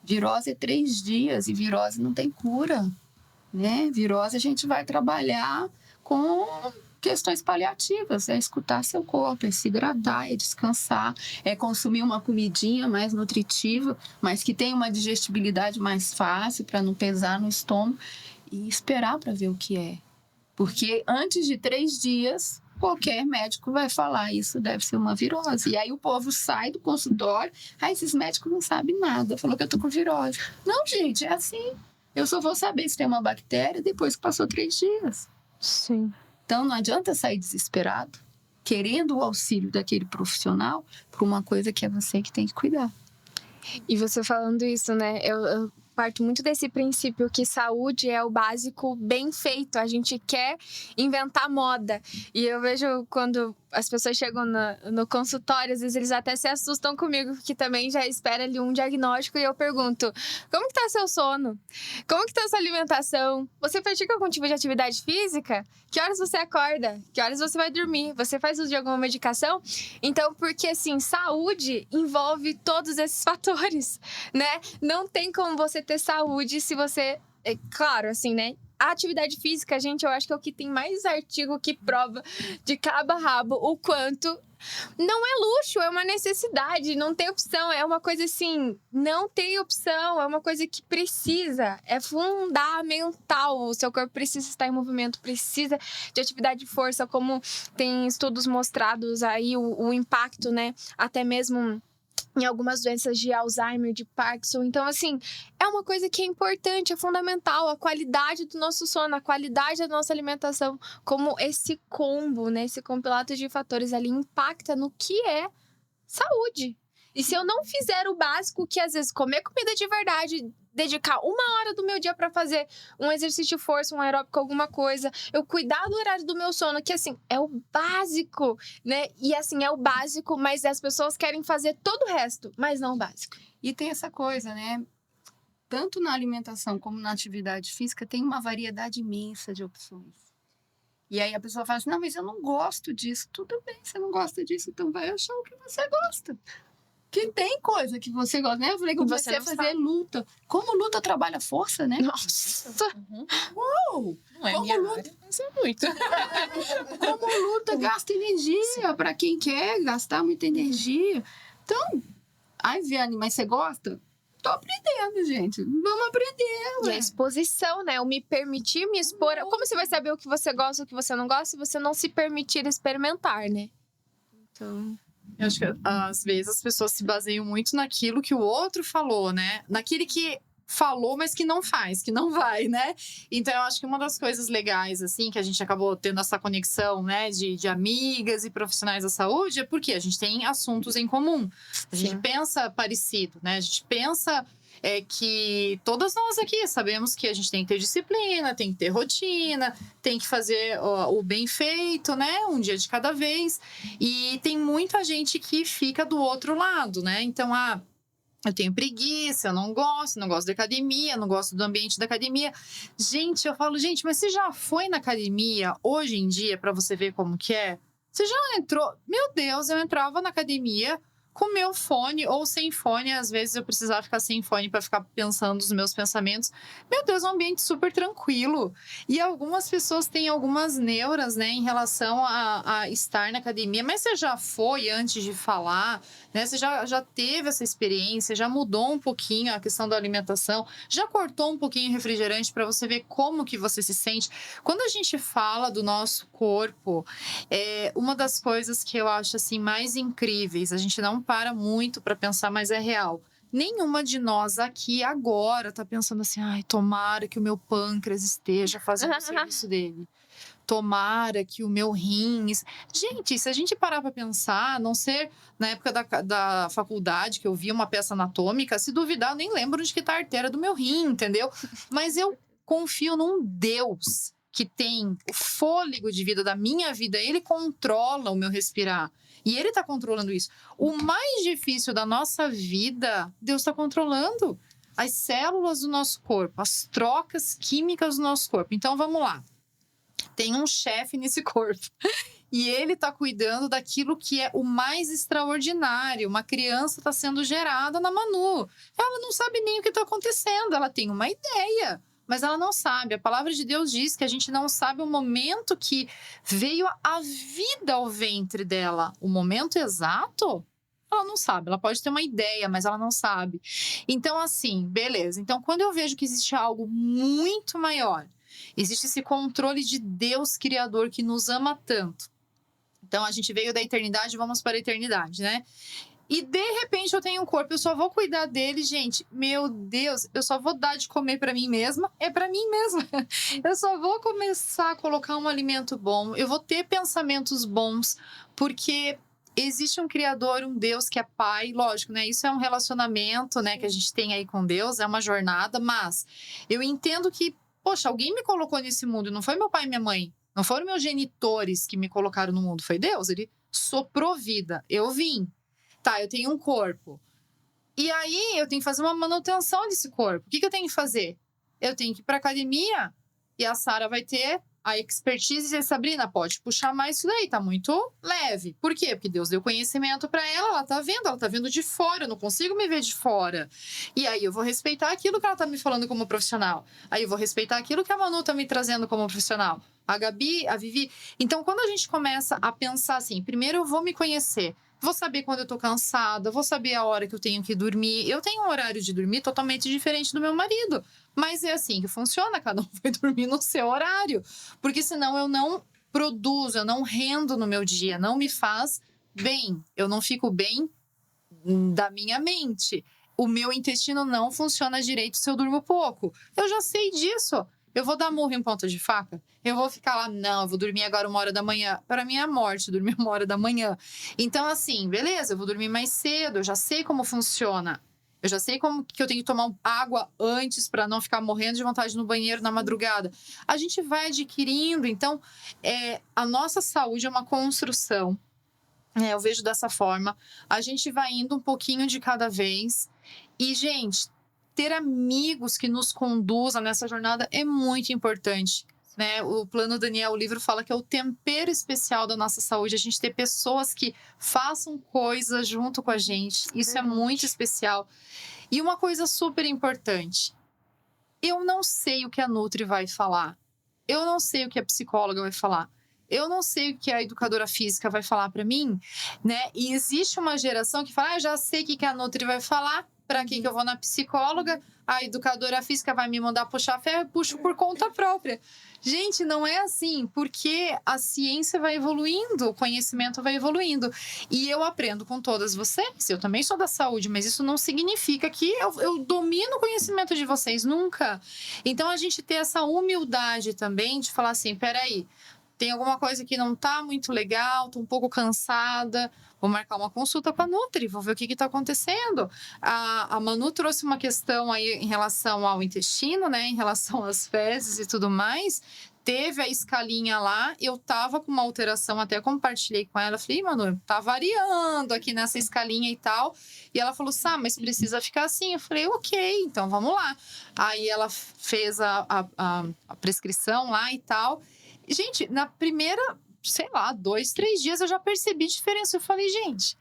Virose é 3 dias e virose não tem cura. Né? Virose a gente vai trabalhar com questões paliativas, é escutar seu corpo, é se hidratar, é descansar, é consumir uma comidinha mais nutritiva, mas que tenha uma digestibilidade mais fácil para não pesar no estômago e esperar para ver o que é. Porque antes de 3 dias, qualquer médico vai falar, isso deve ser uma virose. E aí o povo sai do consultório, esses médicos não sabem nada, falou que eu tô com virose. Não, gente, é assim. Eu só vou saber se tem uma bactéria depois que passou 3 dias. Sim. Então, não adianta sair desesperado, querendo o auxílio daquele profissional por uma coisa que é você que tem que cuidar. E você falando isso, né? Eu parto muito desse princípio que saúde é o básico bem feito. A gente quer inventar moda. E eu vejo quando as pessoas chegam no consultório, às vezes eles até se assustam comigo, que também já espera ali um diagnóstico, e eu pergunto: como que tá seu sono? Como que tá sua alimentação? Você pratica algum tipo de atividade física? Que horas você acorda? Que horas você vai dormir? Você faz uso de alguma medicação? Então, porque assim, saúde envolve todos esses fatores, né? Não tem como você ter saúde se você... É claro, assim, né? A atividade física, gente, eu acho que é o que tem mais artigo que prova de cabo a rabo o quanto não é luxo, é uma necessidade, não tem opção, é uma coisa assim, não tem opção, é uma coisa que precisa, é fundamental, o seu corpo precisa estar em movimento, precisa de atividade de força, como tem estudos mostrados aí, o impacto, né, até mesmo em algumas doenças de Alzheimer, de Parkinson. Então, assim, é uma coisa que é importante, é fundamental. A qualidade do nosso sono, a qualidade da nossa alimentação, como esse combo, né? Esse compilado de fatores ali impacta no que é saúde. E se eu não fizer o básico, que às vezes comer comida de verdade, dedicar 1 hora do meu dia para fazer um exercício de força, um aeróbico, alguma coisa, eu cuidar do horário do meu sono, que assim, é o básico, né? E assim, é o básico, mas as pessoas querem fazer todo o resto, mas não o básico. E tem essa coisa, né? Tanto na alimentação como na atividade física, tem uma variedade imensa de opções. E aí a pessoa fala assim, não, mas eu não gosto disso. Tudo bem, você não gosta disso, então vai achar o que você gosta. Que tem coisa que você gosta, né? Eu falei que você a fazer luta. Como luta trabalha força, né? Nossa! Uou! Não é Como minha luta? área, mas é muito. Como luta gasta energia para quem quer gastar muita energia. Então, ai, Viane, mas você gosta? Tô aprendendo, gente. Vamos aprender. E a exposição, né? O me permitir me expor. Como você vai saber o que você gosta e o que você não gosta se você não se permitir experimentar, né? Então... Eu acho que às vezes as pessoas se baseiam muito naquilo que o outro falou, né? Naquele que falou, mas que não faz, que não vai, né? Então eu acho que uma das coisas legais, assim, que a gente acabou tendo essa conexão, né, de amigas e profissionais da saúde, é porque a gente tem assuntos em comum. A gente pensa parecido, né? A gente pensa que todas nós aqui sabemos que a gente tem que ter disciplina, tem que ter rotina, tem que fazer o bem feito, né? Um dia de cada vez. E tem muita gente que fica do outro lado, né? Então, eu tenho preguiça, eu não gosto da academia, não gosto do ambiente da academia. Gente, eu falo, gente, mas você já foi na academia hoje em dia para você ver como que é? Você já entrou? Meu Deus, eu entrava na academia com meu fone ou sem fone. Às vezes eu precisava ficar sem fone para ficar pensando os meus pensamentos. Meu Deus, é um ambiente super tranquilo. E algumas pessoas têm algumas neuras, né, em relação a estar na academia. Mas você já foi antes de falar, né? Você já teve essa experiência, já mudou um pouquinho a questão da alimentação, já cortou um pouquinho o refrigerante para você ver como que você se sente. Quando a gente fala do nosso corpo, uma das coisas que eu acho assim mais incríveis, a gente não para muito para pensar, mas é real. Nenhuma de nós aqui agora tá pensando assim, ai, tomara que o meu pâncreas esteja fazendo o serviço dele. Tomara que o meu rins... Gente, se a gente parar para pensar, a não ser na época da faculdade, que eu via uma peça anatômica, se duvidar, eu nem lembro onde que tá a artéria do meu rim, entendeu? Mas eu confio num Deus que tem o fôlego de vida da minha vida, ele controla o meu respirar. E ele está controlando isso. O mais difícil da nossa vida, Deus está controlando. As células do nosso corpo, as trocas químicas do nosso corpo. Então, vamos lá. Tem um chefe nesse corpo. E ele está cuidando daquilo que é o mais extraordinário. Uma criança está sendo gerada na Manu. Ela não sabe nem o que está acontecendo. Ela tem uma ideia, mas ela não sabe. A palavra de Deus diz que a gente não sabe o momento que veio a vida ao ventre dela. O momento exato, ela não sabe. Ela pode ter uma ideia, mas ela não sabe. Então, assim, beleza. Então, quando eu vejo que existe algo muito maior, existe esse controle de Deus Criador que nos ama tanto. Então, a gente veio da eternidade, vamos para a eternidade, né? E, de repente, eu tenho um corpo, eu só vou cuidar dele, gente. Meu Deus, eu só vou dar de comer para mim mesma. É para mim mesma. Eu só vou começar a colocar um alimento bom. Eu vou ter pensamentos bons, porque existe um Criador, um Deus que é Pai. Lógico, né? Isso é um relacionamento, né, que a gente tem aí com Deus, é uma jornada. Mas eu entendo que, poxa, alguém me colocou nesse mundo. Não foi meu pai e minha mãe. Não foram meus genitores que me colocaram no mundo. Foi Deus. Ele sou provida. Eu vim. Tá, eu tenho um corpo. E aí, eu tenho que fazer uma manutenção desse corpo. O que eu tenho que fazer? Eu tenho que ir pra academia e a Sara vai ter a expertise e a Sabrina pode puxar mais isso daí, tá muito leve. Por quê? Porque Deus deu conhecimento pra ela tá vendo de fora, eu não consigo me ver de fora. E aí eu vou respeitar aquilo que ela tá me falando como profissional. Aí eu vou respeitar aquilo que a Manu tá me trazendo como profissional. A Gabi, a Vivi. Então, quando a gente começa a pensar assim, primeiro eu vou me conhecer. Vou saber quando eu tô cansada, vou saber a hora que eu tenho que dormir. Eu tenho um horário de dormir totalmente diferente do meu marido. Mas é assim que funciona, cada um vai dormir no seu horário. Porque senão eu não produzo, eu não rendo no meu dia, não me faz bem. Eu não fico bem da minha mente. O meu intestino não funciona direito se eu durmo pouco. Eu já sei disso. Eu vou dar murro em ponta de faca? Eu vou ficar lá, não, eu vou dormir agora 1h da manhã. Para mim é a morte, dormir 1h da manhã. Então, assim, beleza, eu vou dormir mais cedo, eu já sei como funciona. Eu já sei como que eu tenho que tomar água antes para não ficar morrendo de vontade no banheiro na madrugada. A gente vai adquirindo, então, a nossa saúde é uma construção. Eu vejo dessa forma. A gente vai indo um pouquinho de cada vez. E, gente, ter amigos que nos conduzam nessa jornada é muito importante. Né? O Plano Daniel, o livro fala que é o tempero especial da nossa saúde. A gente ter pessoas que façam coisas junto com a gente. Isso é muito especial. E uma coisa super importante. Eu não sei o que a Nutri vai falar. Eu não sei o que a psicóloga vai falar. Eu não sei o que a educadora física vai falar para mim, né? E existe uma geração que fala, já sei o que a Nutri vai falar, para que eu vou na psicóloga, a educadora física vai me mandar puxar ferro, eu puxo por conta própria. Gente, não é assim, porque a ciência vai evoluindo, o conhecimento vai evoluindo. E eu aprendo com todas vocês, eu também sou da saúde, mas isso não significa que eu domino o conhecimento de vocês, nunca. Então, a gente ter essa humildade também de falar assim, peraí, tem alguma coisa que não tá muito legal, tô um pouco cansada, vou marcar uma consulta com a Nutri, vou ver o que está acontecendo. A Manu trouxe uma questão aí em relação ao intestino, né? Em relação às fezes e tudo mais. Teve a escalinha lá, eu tava com uma alteração, até compartilhei com ela. Falei, Manu, tá variando aqui nessa escalinha e tal. E ela falou, mas precisa ficar assim. Eu falei, ok, então vamos lá. Aí ela fez a prescrição lá e tal. Gente, na primeira, 2, 3 dias eu já percebi diferença. Eu falei, gente,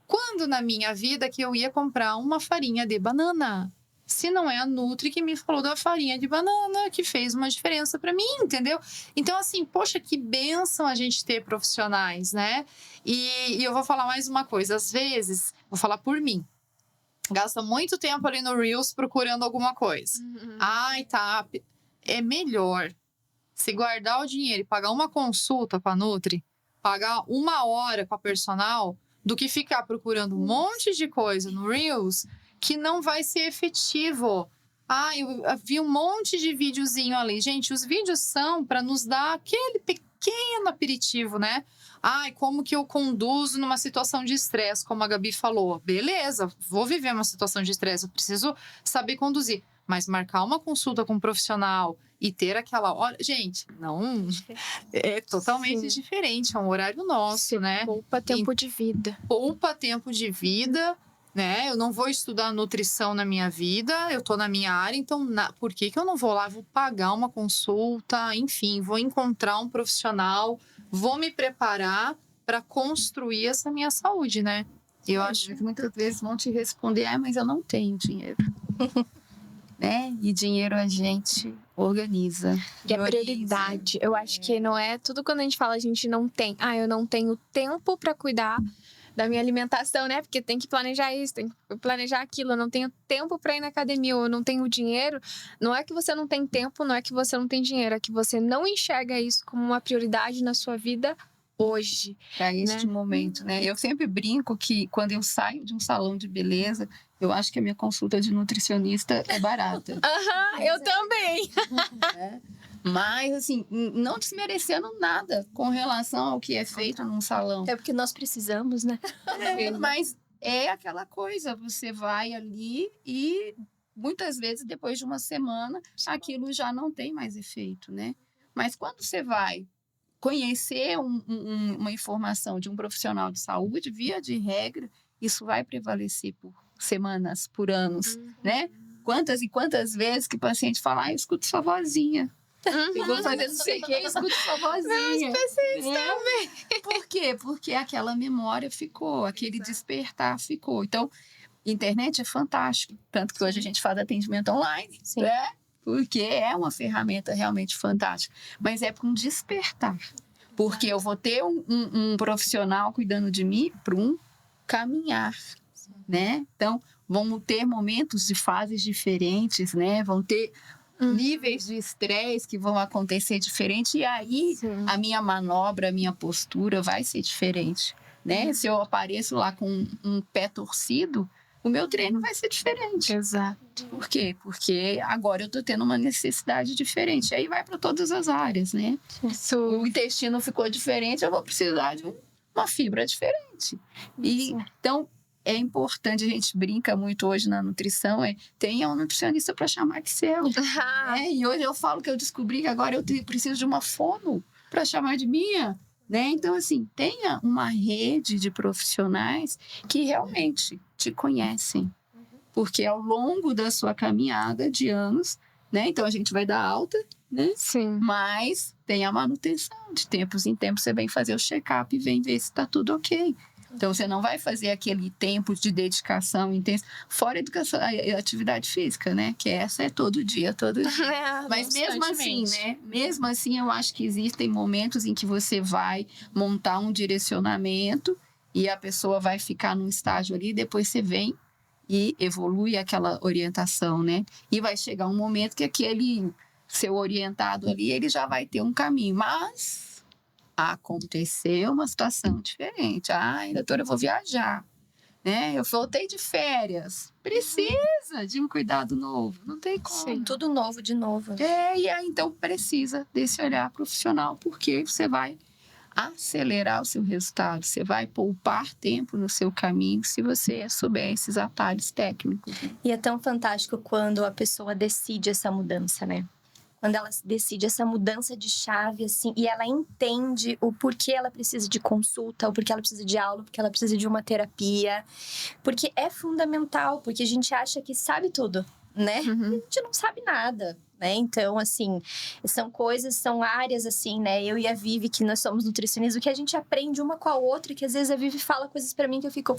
quando na minha vida que eu ia comprar uma farinha de banana? Se não é a Nutri que me falou da farinha de banana, que fez uma diferença para mim, entendeu? Então, assim, poxa, que bênção a gente ter profissionais, né? E eu vou falar mais uma coisa. Às vezes, vou falar por mim, gasta muito tempo ali no Reels procurando alguma coisa. Ai, tá. É melhor se guardar o dinheiro e pagar uma consulta com a Nutri, pagar 1 hora com a personal, do que ficar procurando um monte de coisa no Reels que não vai ser efetivo. Eu vi um monte de videozinho ali. Gente, os vídeos são para nos dar aquele pequeno aperitivo, né? Como que eu conduzo numa situação de estresse, como a Gabi falou. Beleza, vou viver uma situação de estresse, eu preciso saber conduzir. Mas marcar uma consulta com um profissional e ter aquela hora... Gente, não... É totalmente diferente. É um horário nosso, né? Poupa tempo de vida. Poupa tempo de vida, né? Eu não vou estudar nutrição na minha vida. Eu tô na minha área. Então, por que eu não vou lá? Vou pagar uma consulta. Enfim, vou encontrar um profissional. Vou me preparar para construir essa minha saúde, né? Eu acho que muitas vezes vão te responder, mas eu não tenho dinheiro. Né? E dinheiro a gente organiza. E é prioridade. Eu acho que não é tudo quando a gente fala a gente não tem. Eu não tenho tempo para cuidar da minha alimentação, né? Porque tem que planejar isso, tem que planejar aquilo. Eu não tenho tempo para ir na academia, ou eu não tenho dinheiro. Não é que você não tem tempo, não é que você não tem dinheiro, é que você não enxerga isso como uma prioridade na sua vida hoje. Para este momento, né? Eu sempre brinco que quando eu saio de um salão de beleza, eu acho que a minha consulta de nutricionista é barata. Eu também. Mas, assim, não desmerecendo nada com relação ao que é feito num salão. É porque nós precisamos, né? Mas é aquela coisa, você vai ali e muitas vezes depois de uma semana aquilo já não tem mais efeito, né? Mas quando você vai conhecer uma informação de um profissional de saúde, via de regra, isso vai prevalecer por semanas, por anos, né? Quantas e quantas vezes que o paciente fala, eu escuto sua vozinha. Eu vou fazer não sei o que, eu escuto sua vozinha. também. Por quê? Porque aquela memória ficou, aquele despertar ficou. Então, internet é fantástico. Tanto que hoje a gente faz atendimento online, Sim. né? Porque é uma ferramenta realmente fantástica. Mas é para um despertar. Porque eu vou ter um profissional cuidando de mim para um caminhar, né? Então, vamos ter momentos de fases diferentes, né? Vão ter níveis de estresse que vão acontecer diferente. E aí, Sim. a minha manobra, a minha postura vai ser diferente, né? Se eu apareço lá com um pé torcido, o meu treino vai ser diferente. Exato. Por quê? Porque agora eu tô tendo uma necessidade diferente. Aí vai para todas as áreas, né? Isso. O intestino ficou diferente, eu vou precisar de uma fibra diferente. E, então, é importante, a gente brinca muito hoje na nutrição, tenha um nutricionista para chamar de seu. Né? E hoje eu falo que eu descobri que agora eu preciso de uma fono para chamar de minha. Né? Então, assim, tenha uma rede de profissionais que realmente te conhecem. Porque ao longo da sua caminhada de anos, né? Então a gente vai dar alta, né? Sim. Mas tem a manutenção. De tempos em tempos você vem fazer o check-up e vem ver se está tudo ok. Então você não vai fazer aquele tempo de dedicação intensa, fora a educação, a atividade física, né? Que essa é todo dia, todo dia. Mas mesmo assim, né? Mesmo assim, eu acho que existem momentos em que você vai montar um direcionamento e a pessoa vai ficar num estágio ali, depois você vem e evolui aquela orientação, né? E vai chegar um momento que aquele seu orientado ali, ele já vai ter um caminho. Mas aconteceu uma situação diferente. Ai, doutora, eu vou viajar, né? Eu voltei de férias. Precisa de um cuidado novo. Não tem como. Sim, tudo novo de novo. E aí, então, precisa desse olhar profissional, porque você vai acelerar o seu resultado, você vai poupar tempo no seu caminho se você souber esses atalhos técnicos. E é tão fantástico quando a pessoa decide essa mudança, né? Quando ela decide essa mudança de chave, assim, e ela entende o porquê ela precisa de consulta, o porquê ela precisa de aula, o porquê ela precisa de uma terapia. Porque é fundamental, porque a gente acha que sabe tudo, né? Uhum. A gente não sabe nada, né? Então, assim, são coisas, são áreas, assim, né? Eu e a Vivi, que nós somos nutricionistas, o que a gente aprende uma com a outra, que às vezes a Vivi fala coisas pra mim que eu fico...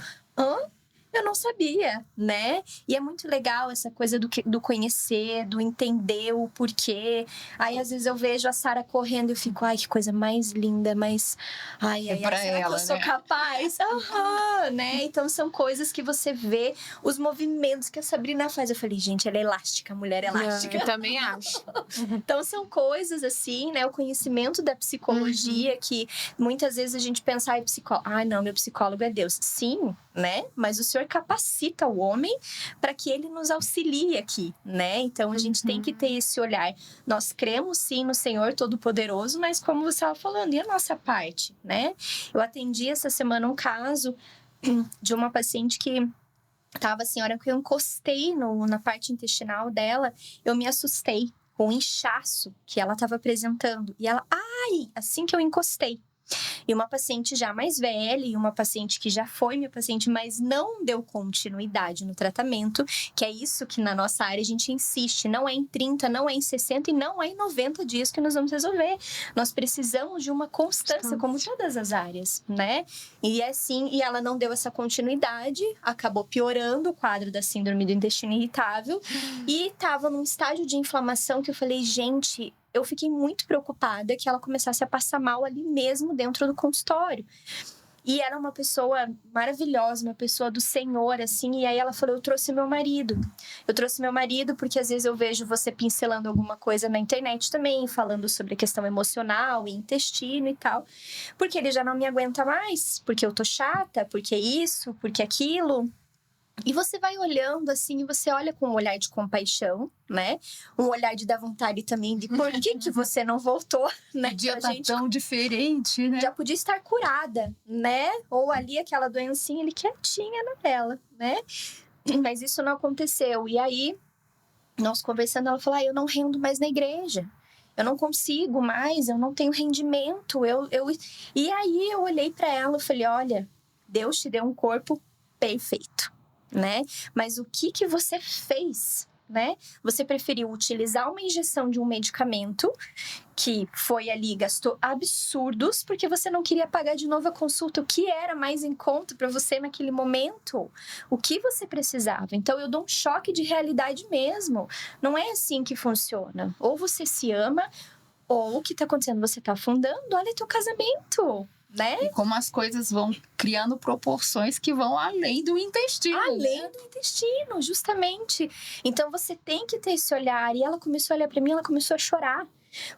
Eu não sabia, né? E é muito legal essa coisa do conhecer, do entender o porquê. Aí, às vezes, eu vejo a Sara correndo e eu fico, ai, que coisa mais linda, mas... Ai, pra será ela, que eu sou né? capaz? Né? Então, são coisas que você vê, os movimentos que a Sabrina faz. Eu falei, gente, ela é elástica, mulher elástica. Eu também acho. Então, são coisas assim, né? O conhecimento da psicologia que muitas vezes a gente pensa, ai, não, meu psicólogo é Deus. Sim, né? Mas o Senhor capacita o homem para que ele nos auxilie aqui, né? Então, a gente tem que ter esse olhar. Nós cremos, sim, no Senhor Todo-Poderoso, mas como você estava falando, e a nossa parte, né? Eu atendi essa semana um caso de uma paciente que tava assim, a hora que eu encostei na parte intestinal dela, eu me assustei com o inchaço que ela estava apresentando. E ela, assim que eu encostei. E uma paciente já mais velha, e uma paciente que já foi minha paciente, mas não deu continuidade no tratamento, que é isso que na nossa área a gente insiste. Não é em 30, não é em 60 e não é em 90 dias que nós vamos resolver. Nós precisamos de uma constância, como todas as áreas, né? E assim, e ela não deu essa continuidade, acabou piorando o quadro da síndrome do intestino irritável e estava num estágio de inflamação que eu falei, gente... Eu fiquei muito preocupada que ela começasse a passar mal ali mesmo dentro do consultório. E era uma pessoa maravilhosa, uma pessoa do Senhor, assim. E aí ela falou, eu trouxe meu marido. Eu trouxe meu marido porque às vezes eu vejo você pincelando alguma coisa na internet também, falando sobre a questão emocional e intestino e tal. Porque ele já não me aguenta mais, porque eu tô chata, porque isso, porque aquilo... E você vai olhando assim, e você olha com um olhar de compaixão, né? Um olhar de dar vontade também de por que você não voltou, né? Podia tá tão diferente, né? Já podia estar curada, né? Ou ali aquela doencinha ali quietinha na dela, né? Mas isso não aconteceu. E aí, nós conversando, ela falou, eu não rendo mais na igreja. eu não consigo mais, eu não tenho rendimento. E aí eu olhei para ela e falei, olha, Deus te deu um corpo perfeito, né? Mas o que você fez, né? Você preferiu utilizar uma injeção de um medicamento que foi ali, gastou absurdos, porque você não queria pagar de novo a consulta, o que era mais em conta para você naquele momento, o que você precisava. Então, eu dou um choque de realidade mesmo. Não é assim que funciona. Ou você se ama, ou o que está acontecendo? Você está afundando, olha teu casamento, né? E como as coisas vão criando proporções que vão além do intestino. Além né? do intestino, justamente. Então, você tem que ter esse olhar. E ela começou a olhar para mim, ela começou a chorar.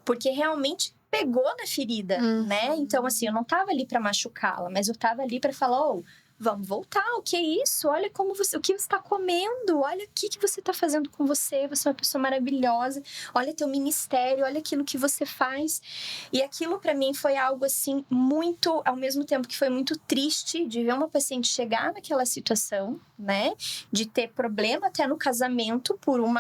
Porque realmente pegou na ferida, né? Então, assim, eu não tava ali para machucá-la, mas eu tava ali para falar, vamos voltar, o que é isso? Olha o que você está comendo, olha o que você está fazendo com você, você é uma pessoa maravilhosa, olha teu ministério, olha aquilo que você faz. E aquilo para mim foi algo assim muito, ao mesmo tempo que foi muito triste de ver uma paciente chegar naquela situação, né? De ter problema até no casamento por um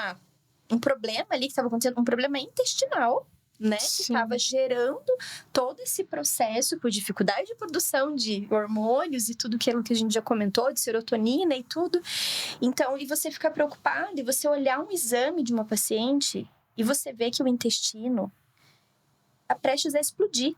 problema ali que estava acontecendo, um problema intestinal, né? Que estava gerando todo esse processo por dificuldade de produção de hormônios e tudo aquilo que a gente já comentou, de serotonina e tudo. Então, e você ficar preocupado e você olhar um exame de uma paciente e você vê que o intestino está prestes a explodir,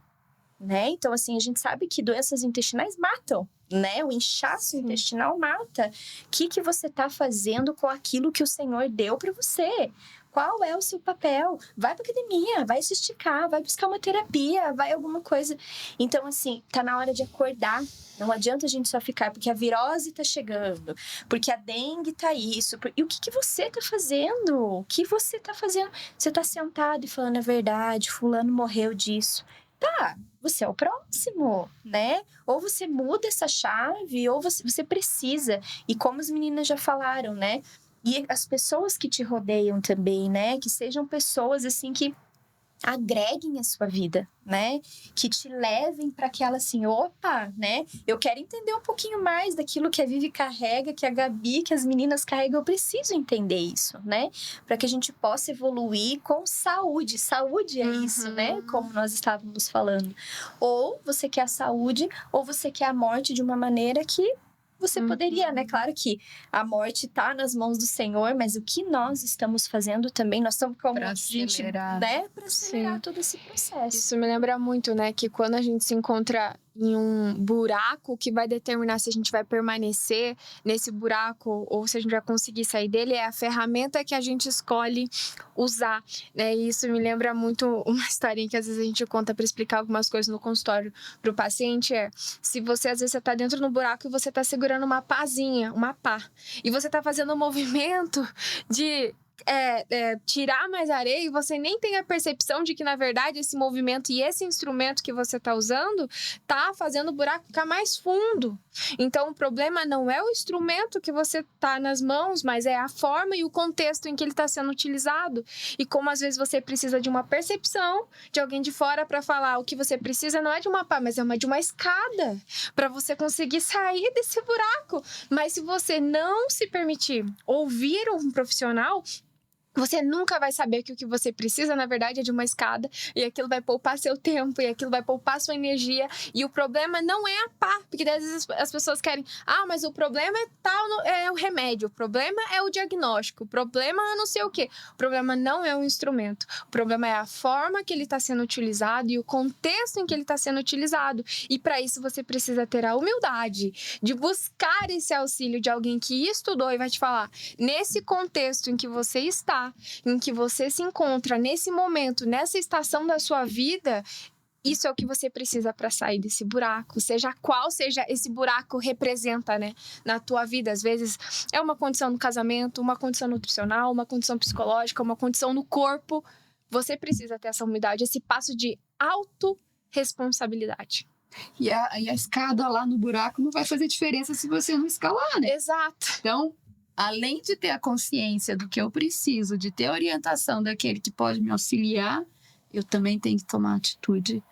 né? Então, assim, a gente sabe que doenças intestinais matam, né? O inchaço intestinal mata. O que você está fazendo com aquilo que o Senhor deu para você? Qual é o seu papel? Vai para academia, vai se esticar, vai buscar uma terapia, vai alguma coisa. Então, assim, tá na hora de acordar. Não adianta a gente só ficar porque a virose tá chegando, porque a dengue tá isso. E o que você tá fazendo? O que você tá fazendo? Você tá sentado e falando a verdade, fulano morreu disso. Tá, você é o próximo, né? Ou você muda essa chave, ou você precisa. E como as meninas já falaram, né? E as pessoas que te rodeiam também, né? Que sejam pessoas, assim, que agreguem a sua vida, né? Que te levem para aquela assim, opa, né? Eu quero entender um pouquinho mais daquilo que a Vivi carrega, que a Gabi, que as meninas carregam. Eu preciso entender isso, né? Para que a gente possa evoluir com saúde. Saúde é isso, né? Como nós estávamos falando. Ou você quer a saúde, ou você quer a morte de uma maneira que você poderia, né? Claro que a morte está nas mãos do Senhor, mas o que nós estamos fazendo também, nós estamos como Pra a gente, acelerar. né? Para acelerar todo esse processo. Isso me lembra muito, né? Que quando a gente se encontra em um buraco, que vai determinar se a gente vai permanecer nesse buraco ou se a gente vai conseguir sair dele, é a ferramenta que a gente escolhe usar, né? E isso me lembra muito uma historinha que às vezes a gente conta para explicar algumas coisas no consultório para o paciente, se você às vezes você tá dentro do buraco e você tá segurando uma pazinha, uma pá, e você tá fazendo um movimento de tirar mais areia e você nem tem a percepção de que, na verdade, esse movimento e esse instrumento que você está usando tá fazendo o buraco ficar mais fundo. Então, o problema não é o instrumento que você tá nas mãos, mas é a forma e o contexto em que ele está sendo utilizado. E como, às vezes, você precisa de uma percepção de alguém de fora para falar o que você precisa não é de uma pá, mas é de uma escada para você conseguir sair desse buraco. Mas se você não se permitir ouvir um profissional, você nunca vai saber que o que você precisa, na verdade, é de uma escada. E aquilo vai poupar seu tempo. E aquilo vai poupar sua energia. E o problema não é a pá. Porque às vezes as pessoas querem... mas o problema é o remédio. O problema é o diagnóstico. O problema é não sei o quê. O problema não é o instrumento. O problema é a forma que ele está sendo utilizado e o contexto em que ele está sendo utilizado. E para isso você precisa ter a humildade de buscar esse auxílio de alguém que estudou e vai te falar, nesse contexto em que você está, em que você se encontra nesse momento, nessa estação da sua vida, isso é o que você precisa para sair desse buraco, seja qual seja esse buraco representa, né, na tua vida. Às vezes é uma condição no casamento, uma condição nutricional, uma condição psicológica, uma condição no corpo. Você precisa ter essa humildade, esse passo de autorresponsabilidade. E a escada lá no buraco não vai fazer diferença se você não escalar, né? Exato. Então, além de ter a consciência do que eu preciso, de ter a orientação daquele que pode me auxiliar, eu também tenho que tomar a atitude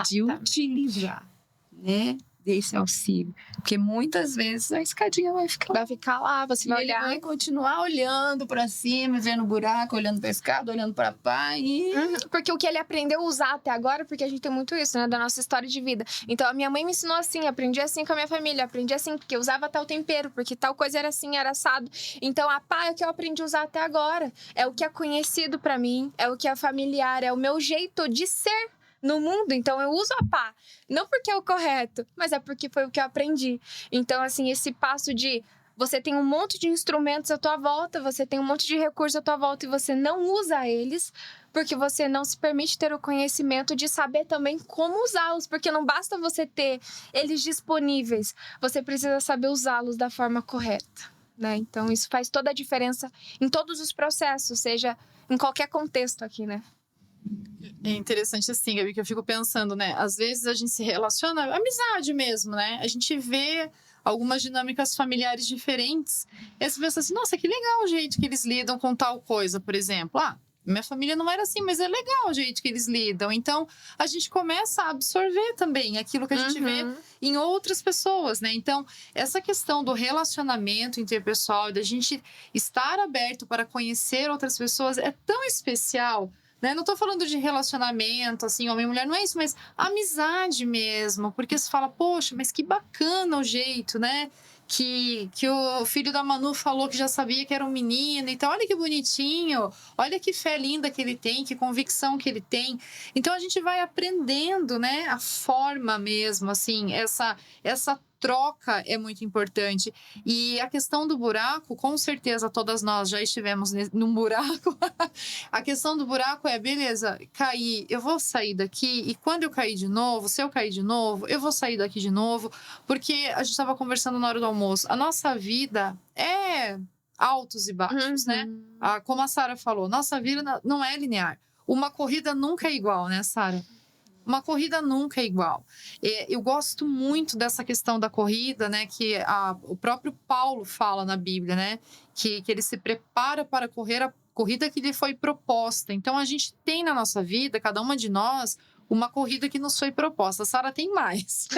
de utilizar, né? dê esse auxílio. Porque muitas vezes a escadinha vai ficar lá. Vai ficar lá, você E vai ele olhar. vai continuar olhando pra cima, vendo o buraco, olhando pra escada, olhando pra pá e... Porque o que ele aprendeu a usar até agora, porque a gente tem muito isso, né, da nossa história de vida. Então, a minha mãe me ensinou assim, aprendi assim com a minha família, aprendi assim, porque eu usava tal tempero, porque tal coisa era assim, era assado. Então, a pá é o que eu aprendi a usar até agora. É o que é conhecido pra mim, é o que é familiar, é o meu jeito de ser no mundo. Então, eu uso a pá. Não porque é o correto, mas é porque foi o que eu aprendi. Então, assim, esse passo de você tem um monte de instrumentos à tua volta, você tem um monte de recursos à tua volta e você não usa eles, porque você não se permite ter o conhecimento de saber também como usá-los, porque não basta você ter eles disponíveis, você precisa saber usá-los da forma correta, né? Então, isso faz toda a diferença em todos os processos, seja em qualquer contexto aqui, né? É interessante assim, Gabi, que eu fico pensando, né? Às vezes a gente se relaciona, amizade mesmo, né? A gente vê algumas dinâmicas familiares diferentes. E aí você pensa assim, nossa, que legal o jeito que eles lidam com tal coisa, por exemplo. Ah, minha família não era assim, mas é legal o jeito que eles lidam. Então, a gente começa a absorver também aquilo que a gente vê em outras pessoas, né? Então, essa questão do relacionamento interpessoal, da gente estar aberto para conhecer outras pessoas é tão especial, né? Não tô falando de relacionamento, assim, homem e mulher, não é isso, mas amizade mesmo. Porque você fala, poxa, mas que bacana o jeito, né? Que o filho da Manu falou que já sabia que era um menino. Então, olha que bonitinho. Olha que fé linda que ele tem, que convicção que ele tem. Então, a gente vai aprendendo, né? A forma mesmo, assim, essa troca é muito importante. E a questão do buraco, com certeza todas nós já estivemos num buraco. A questão do buraco é, beleza, caí, eu vou sair daqui e quando eu cair de novo, se eu cair de novo, eu vou sair daqui de novo, porque a gente estava conversando na hora do almoço. A nossa vida é altos e baixos, né? Como a Sara falou, nossa vida não é linear. Uma corrida nunca é igual, né, Sara? Uma corrida nunca é igual. Eu gosto muito dessa questão da corrida, né? Que o próprio Paulo fala na Bíblia, né? Que ele se prepara para correr a corrida que lhe foi proposta. Então, a gente tem na nossa vida, cada uma de nós, uma corrida que nos foi proposta. A Sara tem mais.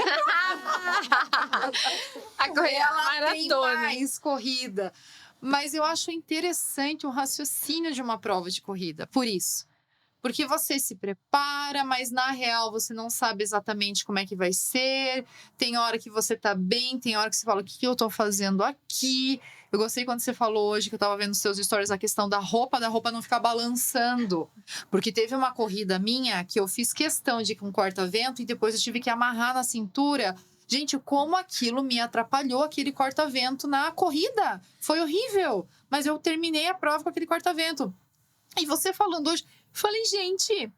A corrida Ela tem maratona. mais corrida. Mas eu acho interessante o raciocínio de uma prova de corrida. Por isso. Porque você se prepara, mas na real você não sabe exatamente como é que vai ser. Tem hora que você tá bem, tem hora que você fala, o que eu tô fazendo aqui? Eu gostei quando você falou hoje, que eu tava vendo nos seus stories, a questão da roupa não ficar balançando. Porque teve uma corrida minha que eu fiz questão de ir com corta-vento e depois eu tive que amarrar na cintura. Gente, como aquilo me atrapalhou, aquele corta-vento na corrida. Foi horrível. Mas eu terminei a prova com aquele corta-vento. E você falando hoje... Falei, gente,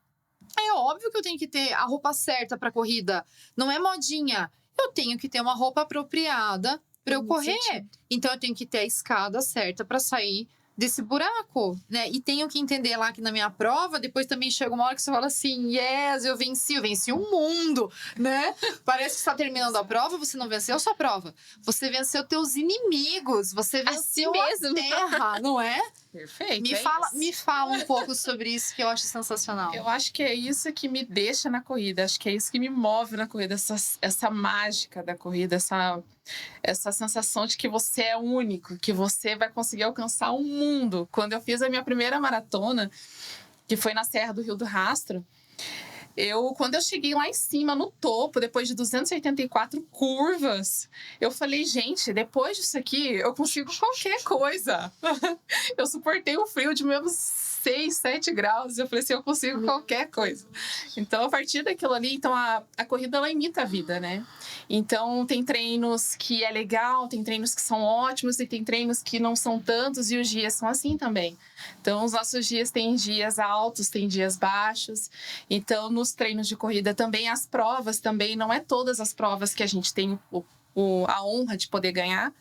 é óbvio que eu tenho que ter a roupa certa para corrida. Não é modinha. Eu tenho que ter uma roupa apropriada para eu correr. Então, eu tenho que ter a escada certa para sair desse buraco, né? E tenho que entender lá que na minha prova, depois também chega uma hora que você fala assim, yes, eu venci o mundo, né? Parece que está terminando a prova, você não venceu a sua prova. Você venceu teus inimigos, você venceu mesmo. a terra, não é? Perfeito. Me fala um pouco sobre isso, que eu acho sensacional. Eu acho que é isso que me deixa na corrida, acho que é isso que me move na corrida, essa mágica da corrida, essa sensação de que você é único, que você vai conseguir alcançar o mundo. Quando eu fiz a minha primeira maratona, que foi na Serra do Rio do Rastro, quando eu cheguei lá em cima, no topo, depois de 284 curvas, eu falei, gente, depois disso aqui, eu consigo qualquer coisa. Eu suportei o frio de menos 6, 7 graus. Eu falei assim, eu consigo qualquer coisa. Então, a partir daquilo ali, então a corrida, ela imita a vida, né? Então, tem treinos que é legal, tem treinos que são ótimos e tem treinos que não são tantos e os dias são assim também. Então, os nossos dias têm dias altos, tem dias baixos. Então, nos treinos de corrida também, as provas também, não é todas as provas que a gente tem a honra de poder ganhar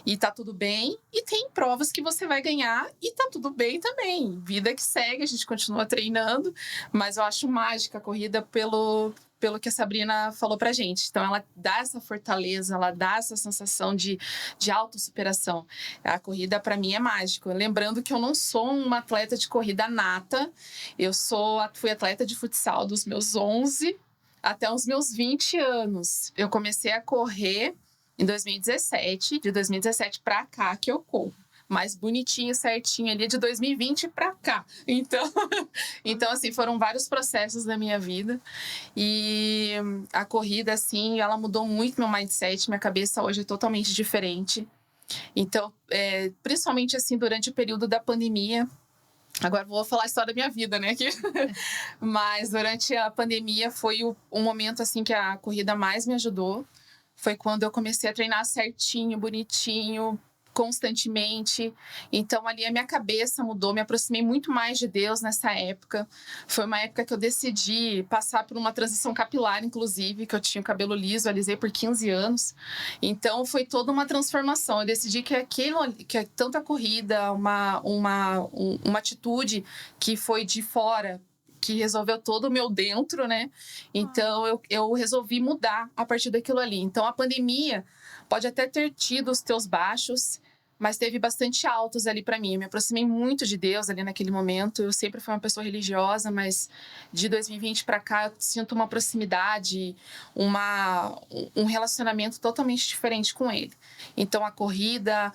e tá tudo bem, e tem provas que você vai ganhar e tá tudo bem também, vida que segue, a gente continua treinando, mas eu acho mágica a corrida pelo que a Sabrina falou pra gente. Então, ela dá essa fortaleza, ela dá essa sensação de autossuperação. A corrida, pra mim, é mágico. Lembrando que eu não sou uma atleta de corrida nata. Fui atleta de futsal dos meus 11 até os meus 20 anos. Eu comecei a correr em 2017, de 2017 pra cá que eu corro. Mais bonitinho, certinho ali, de 2020 pra cá. Então, assim, foram vários processos da minha vida. E a corrida, assim, ela mudou muito meu mindset. Minha cabeça hoje é totalmente diferente. Então, principalmente, assim, durante o período da pandemia. Agora vou falar a história da minha vida, né? Aqui. Mas durante a pandemia foi o momento, assim, que a corrida mais me ajudou. Foi quando eu comecei a treinar certinho, bonitinho, constantemente. Então, ali a minha cabeça mudou, me aproximei muito mais de Deus nessa época. Foi uma época que eu decidi passar por uma transição capilar, inclusive, que eu tinha o cabelo liso, alisei por 15 anos. Então, foi toda uma transformação. Eu decidi que tanta corrida, uma atitude que foi de fora, que resolveu todo o meu dentro, né? Então, eu resolvi mudar a partir daquilo ali. Então, a pandemia pode até ter tido os teus baixos, mas teve bastante altos ali para mim. Eu me aproximei muito de Deus ali naquele momento. Eu sempre fui uma pessoa religiosa, mas de 2020 para cá eu sinto uma proximidade, um relacionamento totalmente diferente com Ele. Então, a corrida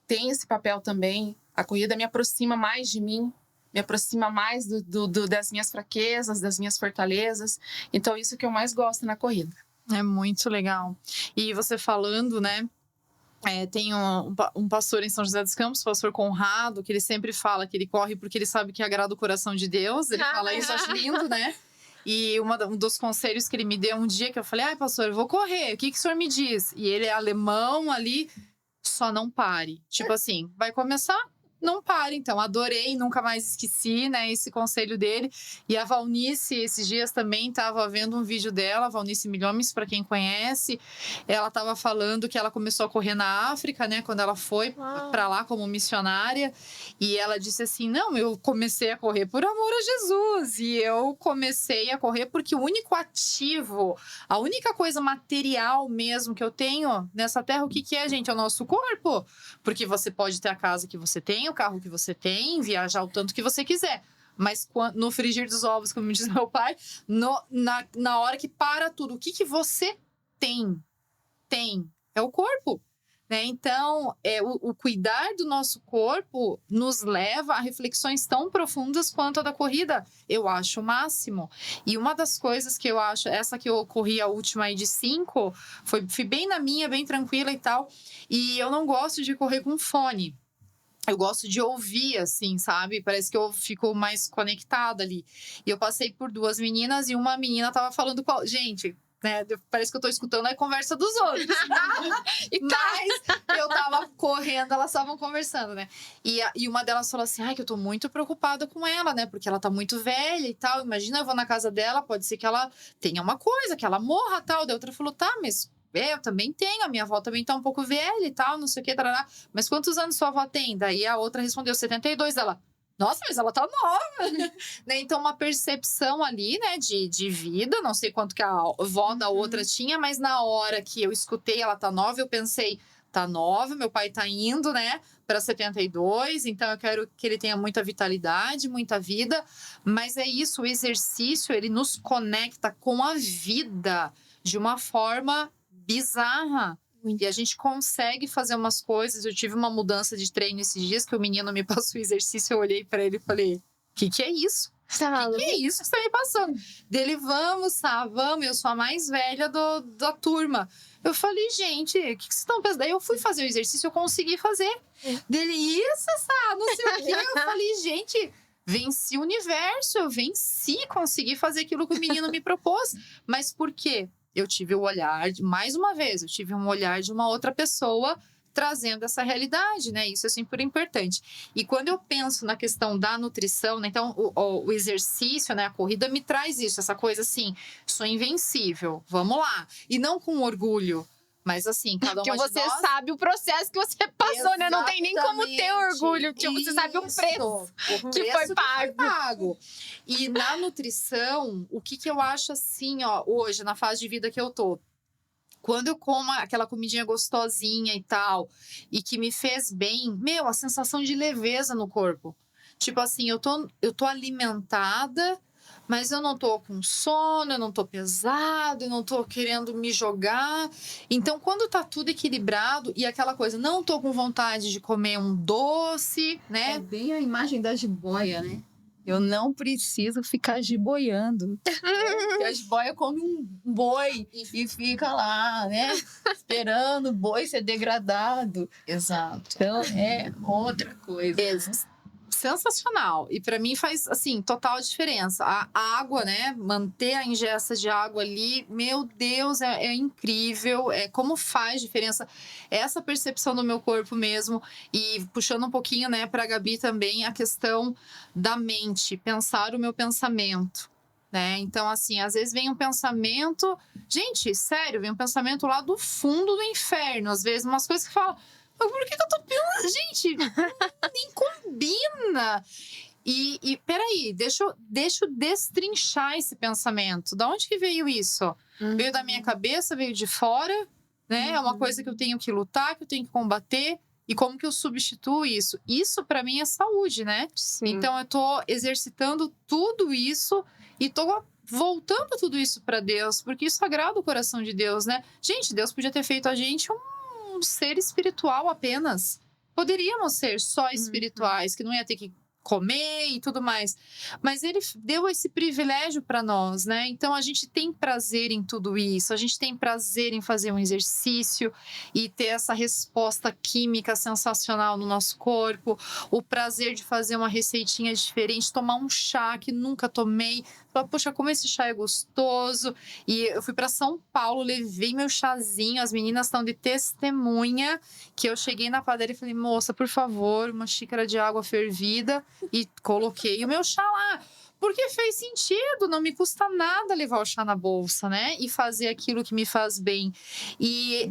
tem esse papel também. A corrida me aproxima mais de mim, me aproxima mais das minhas fraquezas, das minhas fortalezas. Então, isso que eu mais gosto na corrida. É muito legal. E você falando, né? Tem um pastor em São José dos Campos, o pastor Conrado, que ele sempre fala que ele corre porque ele sabe que agrada o coração de Deus. Ele fala isso, acho lindo, né? E um dos conselhos que ele me deu um dia, que eu falei, pastor, eu vou correr, o que o senhor me diz? E ele é alemão ali, só não pare. Tipo assim, vai começar? Não pare, então. Adorei, nunca mais esqueci, né, esse conselho dele. E a Valnice, esses dias também estava vendo um vídeo dela, Valnice Milhomes, para quem conhece. Ela estava falando que ela começou a correr na África, né, quando ela foi para lá como missionária. E ela disse assim, não, eu comecei a correr por amor a Jesus. E eu comecei a correr porque o único ativo, a única coisa material mesmo que eu tenho nessa terra, o que é, gente? É o nosso corpo. Porque você pode ter a casa que você tem, o carro que você tem, viajar o tanto que você quiser. Mas no frigir dos ovos, como me diz meu pai, na hora que para tudo, o que você tem? É o corpo. Né? Então, o cuidar do nosso corpo nos leva a reflexões tão profundas quanto a da corrida. Eu acho o máximo. E uma das coisas que eu acho, essa que eu corri a última aí de 5, fui bem na minha, bem tranquila e tal. E eu não gosto de correr com fone. Eu gosto de ouvir, assim, sabe? Parece que eu fico mais conectada ali. E eu passei por 2 meninas e uma menina tava falando com... Gente, né? Parece que eu tô escutando a conversa dos outros. Mas eu tava correndo, elas estavam conversando, né? E uma delas falou assim, que eu tô muito preocupada com ela, né? Porque ela tá muito velha e tal. Imagina, eu vou na casa dela, pode ser que ela tenha uma coisa, que ela morra e tal. Da outra falou, tá, mas... eu também tenho, a minha avó também tá um pouco velha e tal, não sei o que, tarará. Mas quantos anos sua avó tem? Daí a outra respondeu 72, ela... Nossa, mas ela tá nova! Né? Então, uma percepção ali, né, de vida. Não sei quanto que a avó da outra tinha, mas na hora que eu escutei ela tá nova, eu pensei... Tá nova, meu pai tá indo, né, para 72, então eu quero que ele tenha muita vitalidade, muita vida. Mas é isso, o exercício, ele nos conecta com a vida de uma forma bizarra. E a gente consegue fazer umas coisas. Eu tive uma mudança de treino esses dias, que o menino me passou o exercício, eu olhei para ele e falei, o que é isso? O que é isso que você tá me passando? Dele, vamos, eu sou a mais velha da turma. Eu falei, gente, o que vocês estão pensando? Daí eu fui fazer o exercício, eu consegui fazer. Dele, isso, não sei o quê. Eu falei, gente, venci o universo, eu venci, consegui fazer aquilo que o menino me propôs. Mas por quê? Eu tive o olhar, mais uma vez, eu tive um olhar de uma outra pessoa trazendo essa realidade, né? Isso é super importante. E quando eu penso na questão da nutrição, né? Então o exercício, né? A corrida me traz isso, essa coisa assim, sou invencível, vamos lá. E não com orgulho, mas assim, cada uma de nós... Porque você sabe o processo que você passou, Exatamente. né? Não tem nem como ter orgulho. Tipo, você sabe o preço que foi pago. E na nutrição, o que eu acho assim, hoje, na fase de vida que eu tô, quando eu como aquela comidinha gostosinha e tal, e que me fez bem, a sensação de leveza no corpo. Tipo assim, eu tô alimentada, mas eu não tô com sono, eu não tô pesado, eu não tô querendo me jogar. Então, quando tá tudo equilibrado e aquela coisa, não tô com vontade de comer um doce, né? É bem a imagem da jiboia, né? Eu não preciso ficar jiboiando. Porque a jiboia come um boi e fica lá, né? Esperando o boi ser degradado. Exato. Então, é outra coisa. Sensacional. E para mim faz, assim, total diferença. A água, né? Manter a ingesta de água ali, meu Deus, é incrível. É como faz diferença essa percepção do meu corpo mesmo. E puxando um pouquinho, né, pra Gabi também, a questão da mente, pensar o meu pensamento. Né? Então, assim, às vezes vem um pensamento. Gente, sério, vem um pensamento lá do fundo do inferno. Às vezes, umas coisas que falam. Por que eu tô pensando? Gente, nem combina. E peraí, deixa eu destrinchar esse pensamento. Da onde que veio isso? Veio da minha cabeça, veio de fora, né? É uma coisa que eu tenho que lutar, que eu tenho que combater. E como que eu substituo isso? Isso, pra mim, é saúde, né? Sim. Então, eu tô exercitando tudo isso e tô voltando tudo isso pra Deus, porque isso agrada o coração de Deus, né? Gente, Deus podia ter feito a gente um ser espiritual apenas. Poderíamos ser só espirituais, que não ia ter que comer e tudo mais. Mas ele deu esse privilégio para nós, né? Então a gente tem prazer em tudo isso, a gente tem prazer em fazer um exercício e ter essa resposta química sensacional no nosso corpo, o prazer de fazer uma receitinha diferente, tomar um chá que nunca tomei. Poxa, como esse chá é gostoso. E eu fui para São Paulo, levei meu chazinho, as meninas estão de testemunha, que eu cheguei na padaria e falei, moça, por favor, uma xícara de água fervida, e coloquei o meu chá lá. Porque fez sentido, não me custa nada levar o chá na bolsa, né? E fazer aquilo que me faz bem. E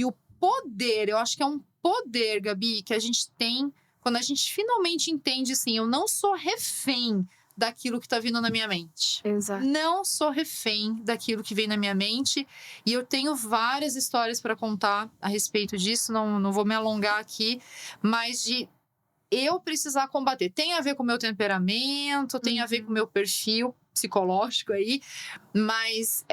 o poder, eu acho que é um poder, Gabi, que a gente tem quando a gente finalmente entende, assim, eu não sou refém daquilo que tá vindo na minha mente. Exato. Não sou refém daquilo que vem na minha mente. E eu tenho várias histórias para contar a respeito disso. Não vou me alongar aqui. Mas de eu precisar combater. Tem a ver com o meu temperamento, tem a ver com o meu perfil psicológico aí. Mas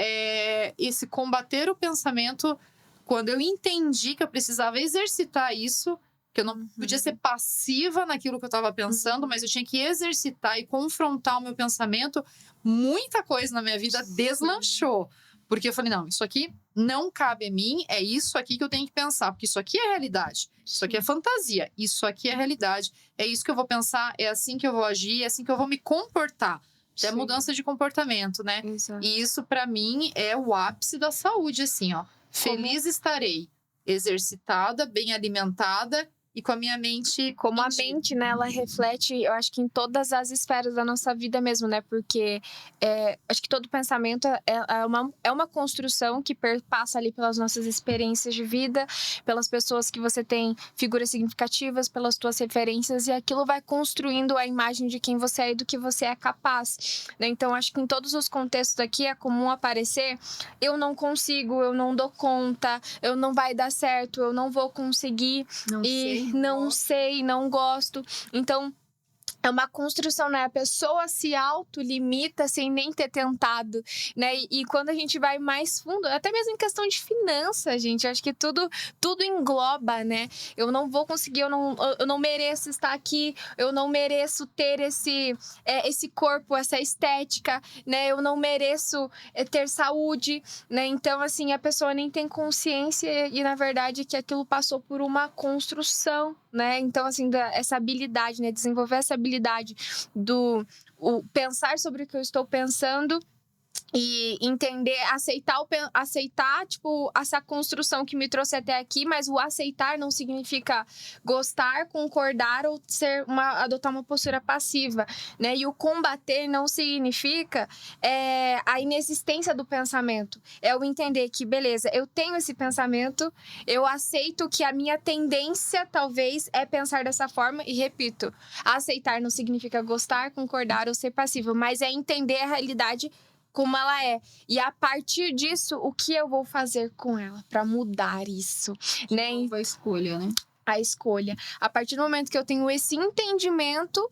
esse combater o pensamento, quando eu entendi que eu precisava exercitar isso, que eu não podia ser passiva naquilo que eu estava pensando, mas eu tinha que exercitar e confrontar o meu pensamento. Muita coisa na minha vida deslanchou. Porque eu falei, não, isso aqui não cabe a mim, é isso aqui que eu tenho que pensar. Porque isso aqui é realidade, isso aqui é fantasia, isso aqui é realidade. É isso que eu vou pensar, é assim que eu vou agir, é assim que eu vou me comportar. É mudança de comportamento, né? Exato. E isso, pra mim, é o ápice da saúde, assim, ó. Feliz estarei, exercitada, bem alimentada, e com a minha mente... Como a mente, né, ela reflete, eu acho que em todas as esferas da nossa vida mesmo, né? Porque acho que todo pensamento é uma construção que perpassa ali pelas nossas experiências de vida, pelas pessoas que você tem figuras significativas, pelas tuas referências, e aquilo vai construindo a imagem de quem você é e do que você é capaz, né? Então, acho que em todos os contextos aqui é comum aparecer, eu não consigo, eu não dou conta, eu não vai dar certo, eu não vou conseguir, não sei, não gosto. Então, é uma construção, né? A pessoa se autolimita sem nem ter tentado, né? E quando a gente vai mais fundo, até mesmo em questão de finanças, gente, acho que tudo engloba, né? Eu não vou conseguir, eu não mereço estar aqui, eu não mereço ter esse corpo, essa estética, né? Eu não mereço ter saúde, né? Então, assim, a pessoa nem tem consciência e, na verdade, que aquilo passou por uma construção, né? Então, assim, essa habilidade, né? Desenvolver essa habilidade do pensar sobre o que eu estou pensando e entender, aceitar, tipo, essa construção que me trouxe até aqui, mas o aceitar não significa gostar, concordar ou adotar uma postura passiva, né? E o combater não significa a inexistência do pensamento. É o entender que, beleza, eu tenho esse pensamento, eu aceito que a minha tendência, talvez, é pensar dessa forma, e repito, aceitar não significa gostar, concordar ou ser passivo, mas é entender a realidade como ela é. E a partir disso, o que eu vou fazer com ela para mudar isso, né? A escolha, né? A escolha. A partir do momento que eu tenho esse entendimento,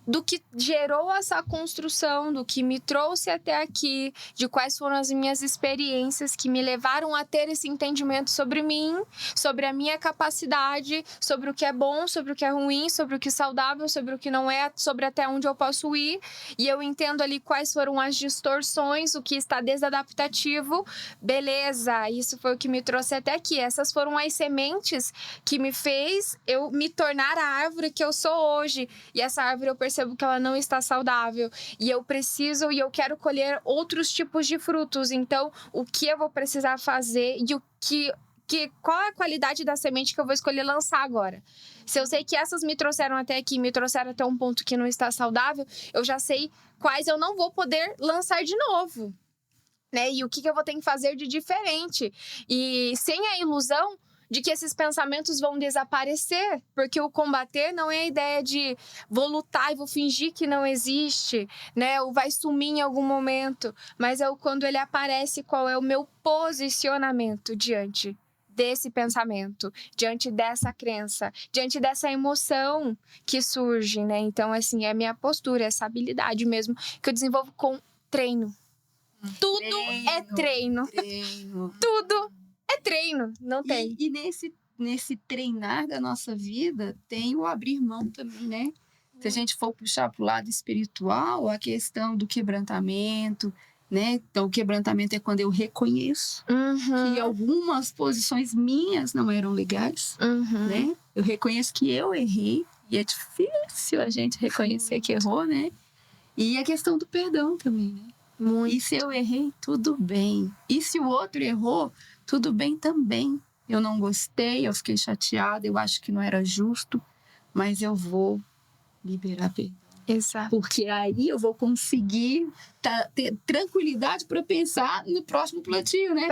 do que gerou essa construção, do que me trouxe até aqui, de quais foram as minhas experiências que me levaram a ter esse entendimento sobre mim, sobre a minha capacidade, sobre o que é bom, sobre o que é ruim, sobre o que é saudável, sobre o que não é, sobre até onde eu posso ir. E eu entendo ali quais foram as distorções, o que está desadaptativo. Beleza, isso foi o que me trouxe até aqui. Essas foram as sementes que me fez eu me tornar a árvore que eu sou hoje. E essa árvore eu percebo que ela não está saudável. E eu preciso e eu quero colher outros tipos de frutos. Então, o que eu vou precisar fazer e o que qual é a qualidade da semente que eu vou escolher lançar agora? Se eu sei que essas me trouxeram até aqui, me trouxeram até um ponto que não está saudável, eu já sei quais eu não vou poder lançar de novo, né? E o que eu vou ter que fazer de diferente. E sem a ilusão de que esses pensamentos vão desaparecer, porque o combater não é a ideia de vou lutar e vou fingir que não existe, né? Ou vai sumir em algum momento, mas é quando ele aparece, qual é o meu posicionamento diante desse pensamento, diante dessa crença, diante dessa emoção que surge, né? Então, assim, é a minha postura, essa habilidade mesmo que eu desenvolvo com treino. Tudo é treino. Tudo é treino, não tem. E nesse treinar da nossa vida, tem o abrir mão também, né? Se a gente for puxar para o lado espiritual, a questão do quebrantamento, né? Então, o quebrantamento é quando eu reconheço que algumas posições minhas não eram legais, né? Eu reconheço que eu errei, e é difícil a gente reconhecer que errou, né? E a questão do perdão também, né? Muito. E se eu errei, tudo bem. E se o outro errou, tudo bem também. Eu não gostei, eu fiquei chateada, eu acho que não era justo, mas eu vou liberar perdão. Exato. Porque aí eu vou conseguir ter tranquilidade para pensar no próximo plantio, né?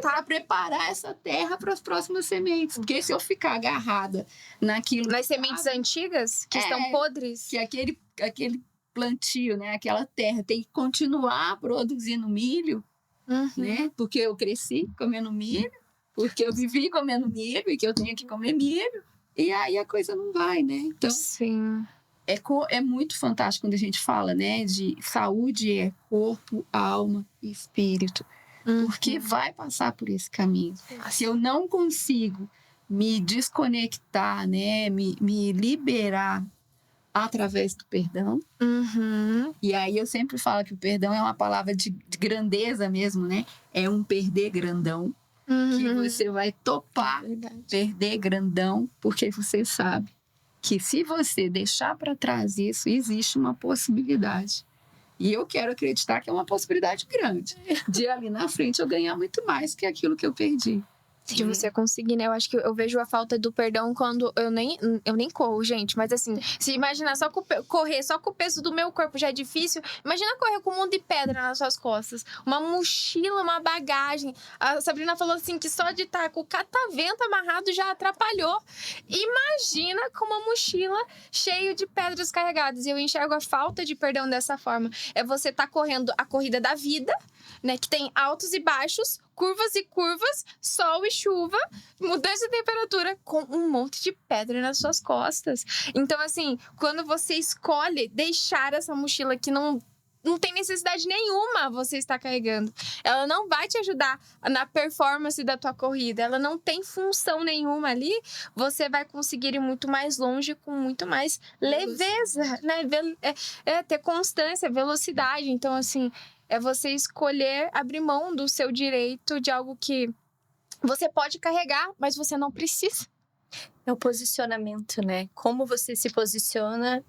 Para preparar essa terra para as próximas sementes. Porque se eu ficar agarrada naquilo... Nas sementes antigas, que estão podres. Que aquele plantio, né? Aquela terra tem que continuar produzindo milho, né? Porque eu cresci comendo milho, porque eu vivi comendo milho e que eu tenho que comer milho. E aí a coisa não vai, né? Então... Sim. É muito fantástico quando a gente fala, né, de saúde é corpo, alma e espírito. Porque vai passar por esse caminho. Se eu não consigo me desconectar, né, me liberar através do perdão. E aí eu sempre falo que o perdão é uma palavra de grandeza mesmo, né? É um perder grandão. Que você vai topar perder grandão, porque você sabe que se você deixar para trás isso, existe uma possibilidade. E eu quero acreditar que é uma possibilidade grande. De ali na frente eu ganhar muito mais que aquilo que eu perdi. De você conseguir, né? Eu acho que eu vejo a falta do perdão quando eu nem corro, gente. Mas assim, se imaginar correr só com o peso do meu corpo já é difícil, imagina correr com um monte de pedra nas suas costas. Uma mochila, uma bagagem. A Sabrina falou assim que só de estar com o catavento amarrado já atrapalhou. Imagina com uma mochila cheia de pedras carregadas. E eu enxergo a falta de perdão dessa forma. É você estar correndo a corrida da vida, né? Que tem altos e baixos, curvas e curvas, sol e chuva, mudança de temperatura, com um monte de pedra nas suas costas. Então, assim, quando você escolhe deixar essa mochila que não tem necessidade nenhuma você estar carregando, ela não vai te ajudar na performance da tua corrida, ela não tem função nenhuma ali, você vai conseguir ir muito mais longe com muito mais leveza, né? Ter constância, velocidade. Então, assim, é você escolher abrir mão do seu direito de algo que você pode carregar, mas você não precisa. É o posicionamento, né? Como você se posiciona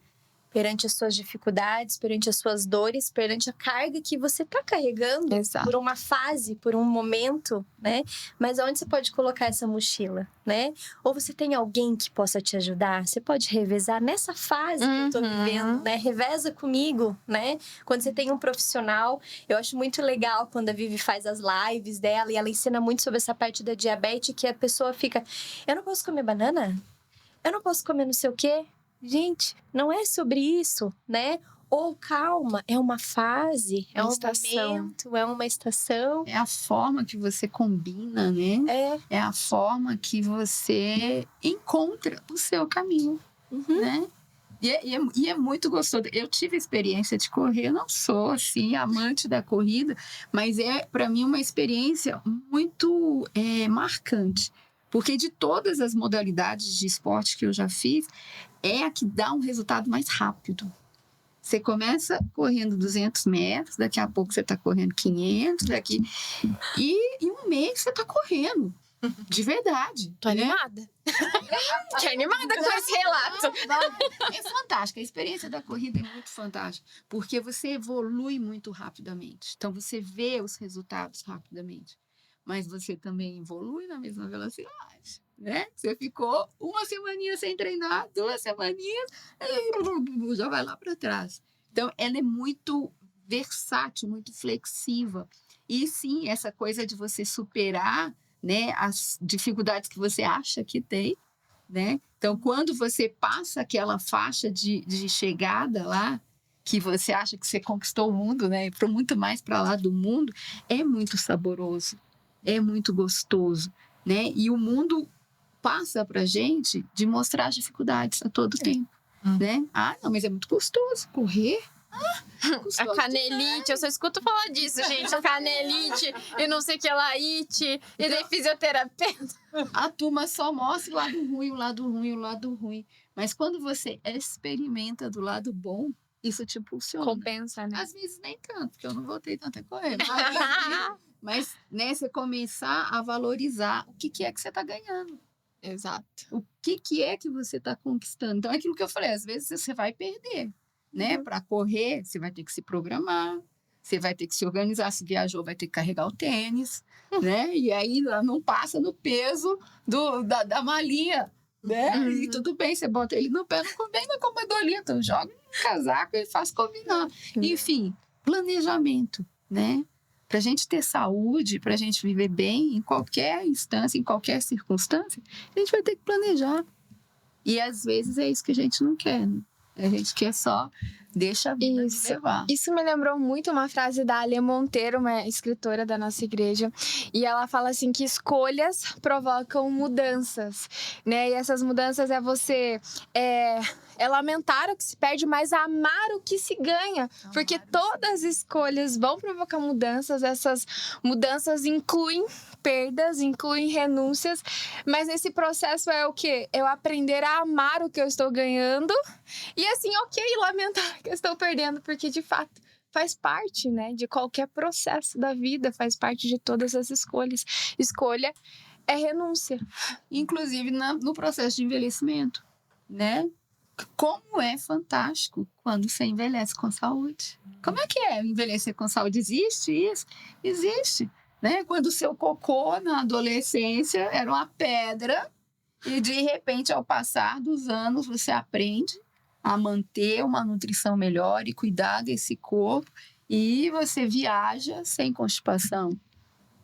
perante as suas dificuldades, perante as suas dores, perante a carga que você está carregando. Exato. Por uma fase, por um momento, né? Mas aonde você pode colocar essa mochila, né? Ou você tem alguém que possa te ajudar? Você pode revezar nessa fase que eu tô vivendo, né? Reveza comigo, né? Quando você tem um profissional, eu acho muito legal quando a Vivi faz as lives dela e ela ensina muito sobre essa parte da diabetes, que a pessoa fica, eu não posso comer banana? Eu não posso comer não sei o quê? Gente, não é sobre isso, né? Ou calma, é uma fase, é um momento, é uma estação. É a forma que você combina, né? É a forma que você encontra o seu caminho, né? E é muito gostoso. Eu tive a experiência de correr, eu não sou, assim, amante da corrida, mas é, para mim, uma experiência muito marcante. Porque de todas as modalidades de esporte que eu já fiz, é a que dá um resultado mais rápido. Você começa correndo 200 metros, daqui a pouco você está correndo 500, e em um mês você está correndo. De verdade. Tô animada. Tô animada com esse relato. É fantástico. A experiência da corrida é muito fantástica. Porque você evolui muito rapidamente. Então, você vê os resultados rapidamente. Mas você também evolui na mesma velocidade. Né? Você ficou uma semaninha sem treinar, 2 semaninhas, já vai lá para trás. Então, ela é muito versátil, muito flexível. E sim, essa coisa de você superar, né, as dificuldades que você acha que tem, né? Então, quando você passa aquela faixa de chegada lá, que você acha que você conquistou o mundo, né? E para muito mais para lá do mundo, é muito saboroso, é muito gostoso, né? E o mundo passa para gente de mostrar as dificuldades a todo tempo, né? Ah, não, mas é muito gostoso correr. A canelite, eu só escuto falar disso, gente. A canelite e não sei o que lá, e daí fisioterapeuta. A turma só mostra o lado ruim, o lado ruim, o lado ruim. Mas quando você experimenta do lado bom, isso te impulsiona. Compensa, né? Às vezes nem tanto, porque eu não voltei tanto a correr. Mas né, você começar a valorizar o que é que você está ganhando. Exato. O que é que você está conquistando. Então, é aquilo que eu falei, às vezes você vai perder. Né? Para correr, você vai ter que se programar, você vai ter que se organizar. Se viajou, vai ter que carregar o tênis, né? E aí não passa no peso da malinha, né? E tudo bem, você bota ele no pé, não combina com uma dolinha, então joga um casaco e faz combinar. Enfim, planejamento, né? Para a gente ter saúde, para a gente viver bem em qualquer instância, em qualquer circunstância, a gente vai ter que planejar. E às vezes é isso que a gente não quer, né? A gente quer só deixa a vida me levar. Isso me lembrou muito uma frase da Alê Monteiro, uma escritora da nossa igreja. E ela fala assim que escolhas provocam mudanças, né? E essas mudanças é você... É lamentar o que se perde, mas amar o que se ganha. Porque todas as escolhas vão provocar mudanças. Essas mudanças incluem perdas, incluem renúncias. Mas nesse processo é o quê? Eu aprender a amar o que eu estou ganhando. E assim, ok, lamentar que eu estou perdendo. Porque, de fato, faz parte, né? De qualquer processo da vida. Faz parte de todas as escolhas. Escolha é renúncia. Inclusive no processo de envelhecimento, né? Como é fantástico quando você envelhece com saúde. Como é que é envelhecer com saúde? Existe isso? Existe. Né? Quando o seu cocô na adolescência era uma pedra e, de repente, ao passar dos anos, você aprende a manter uma nutrição melhor e cuidar desse corpo e você viaja sem constipação.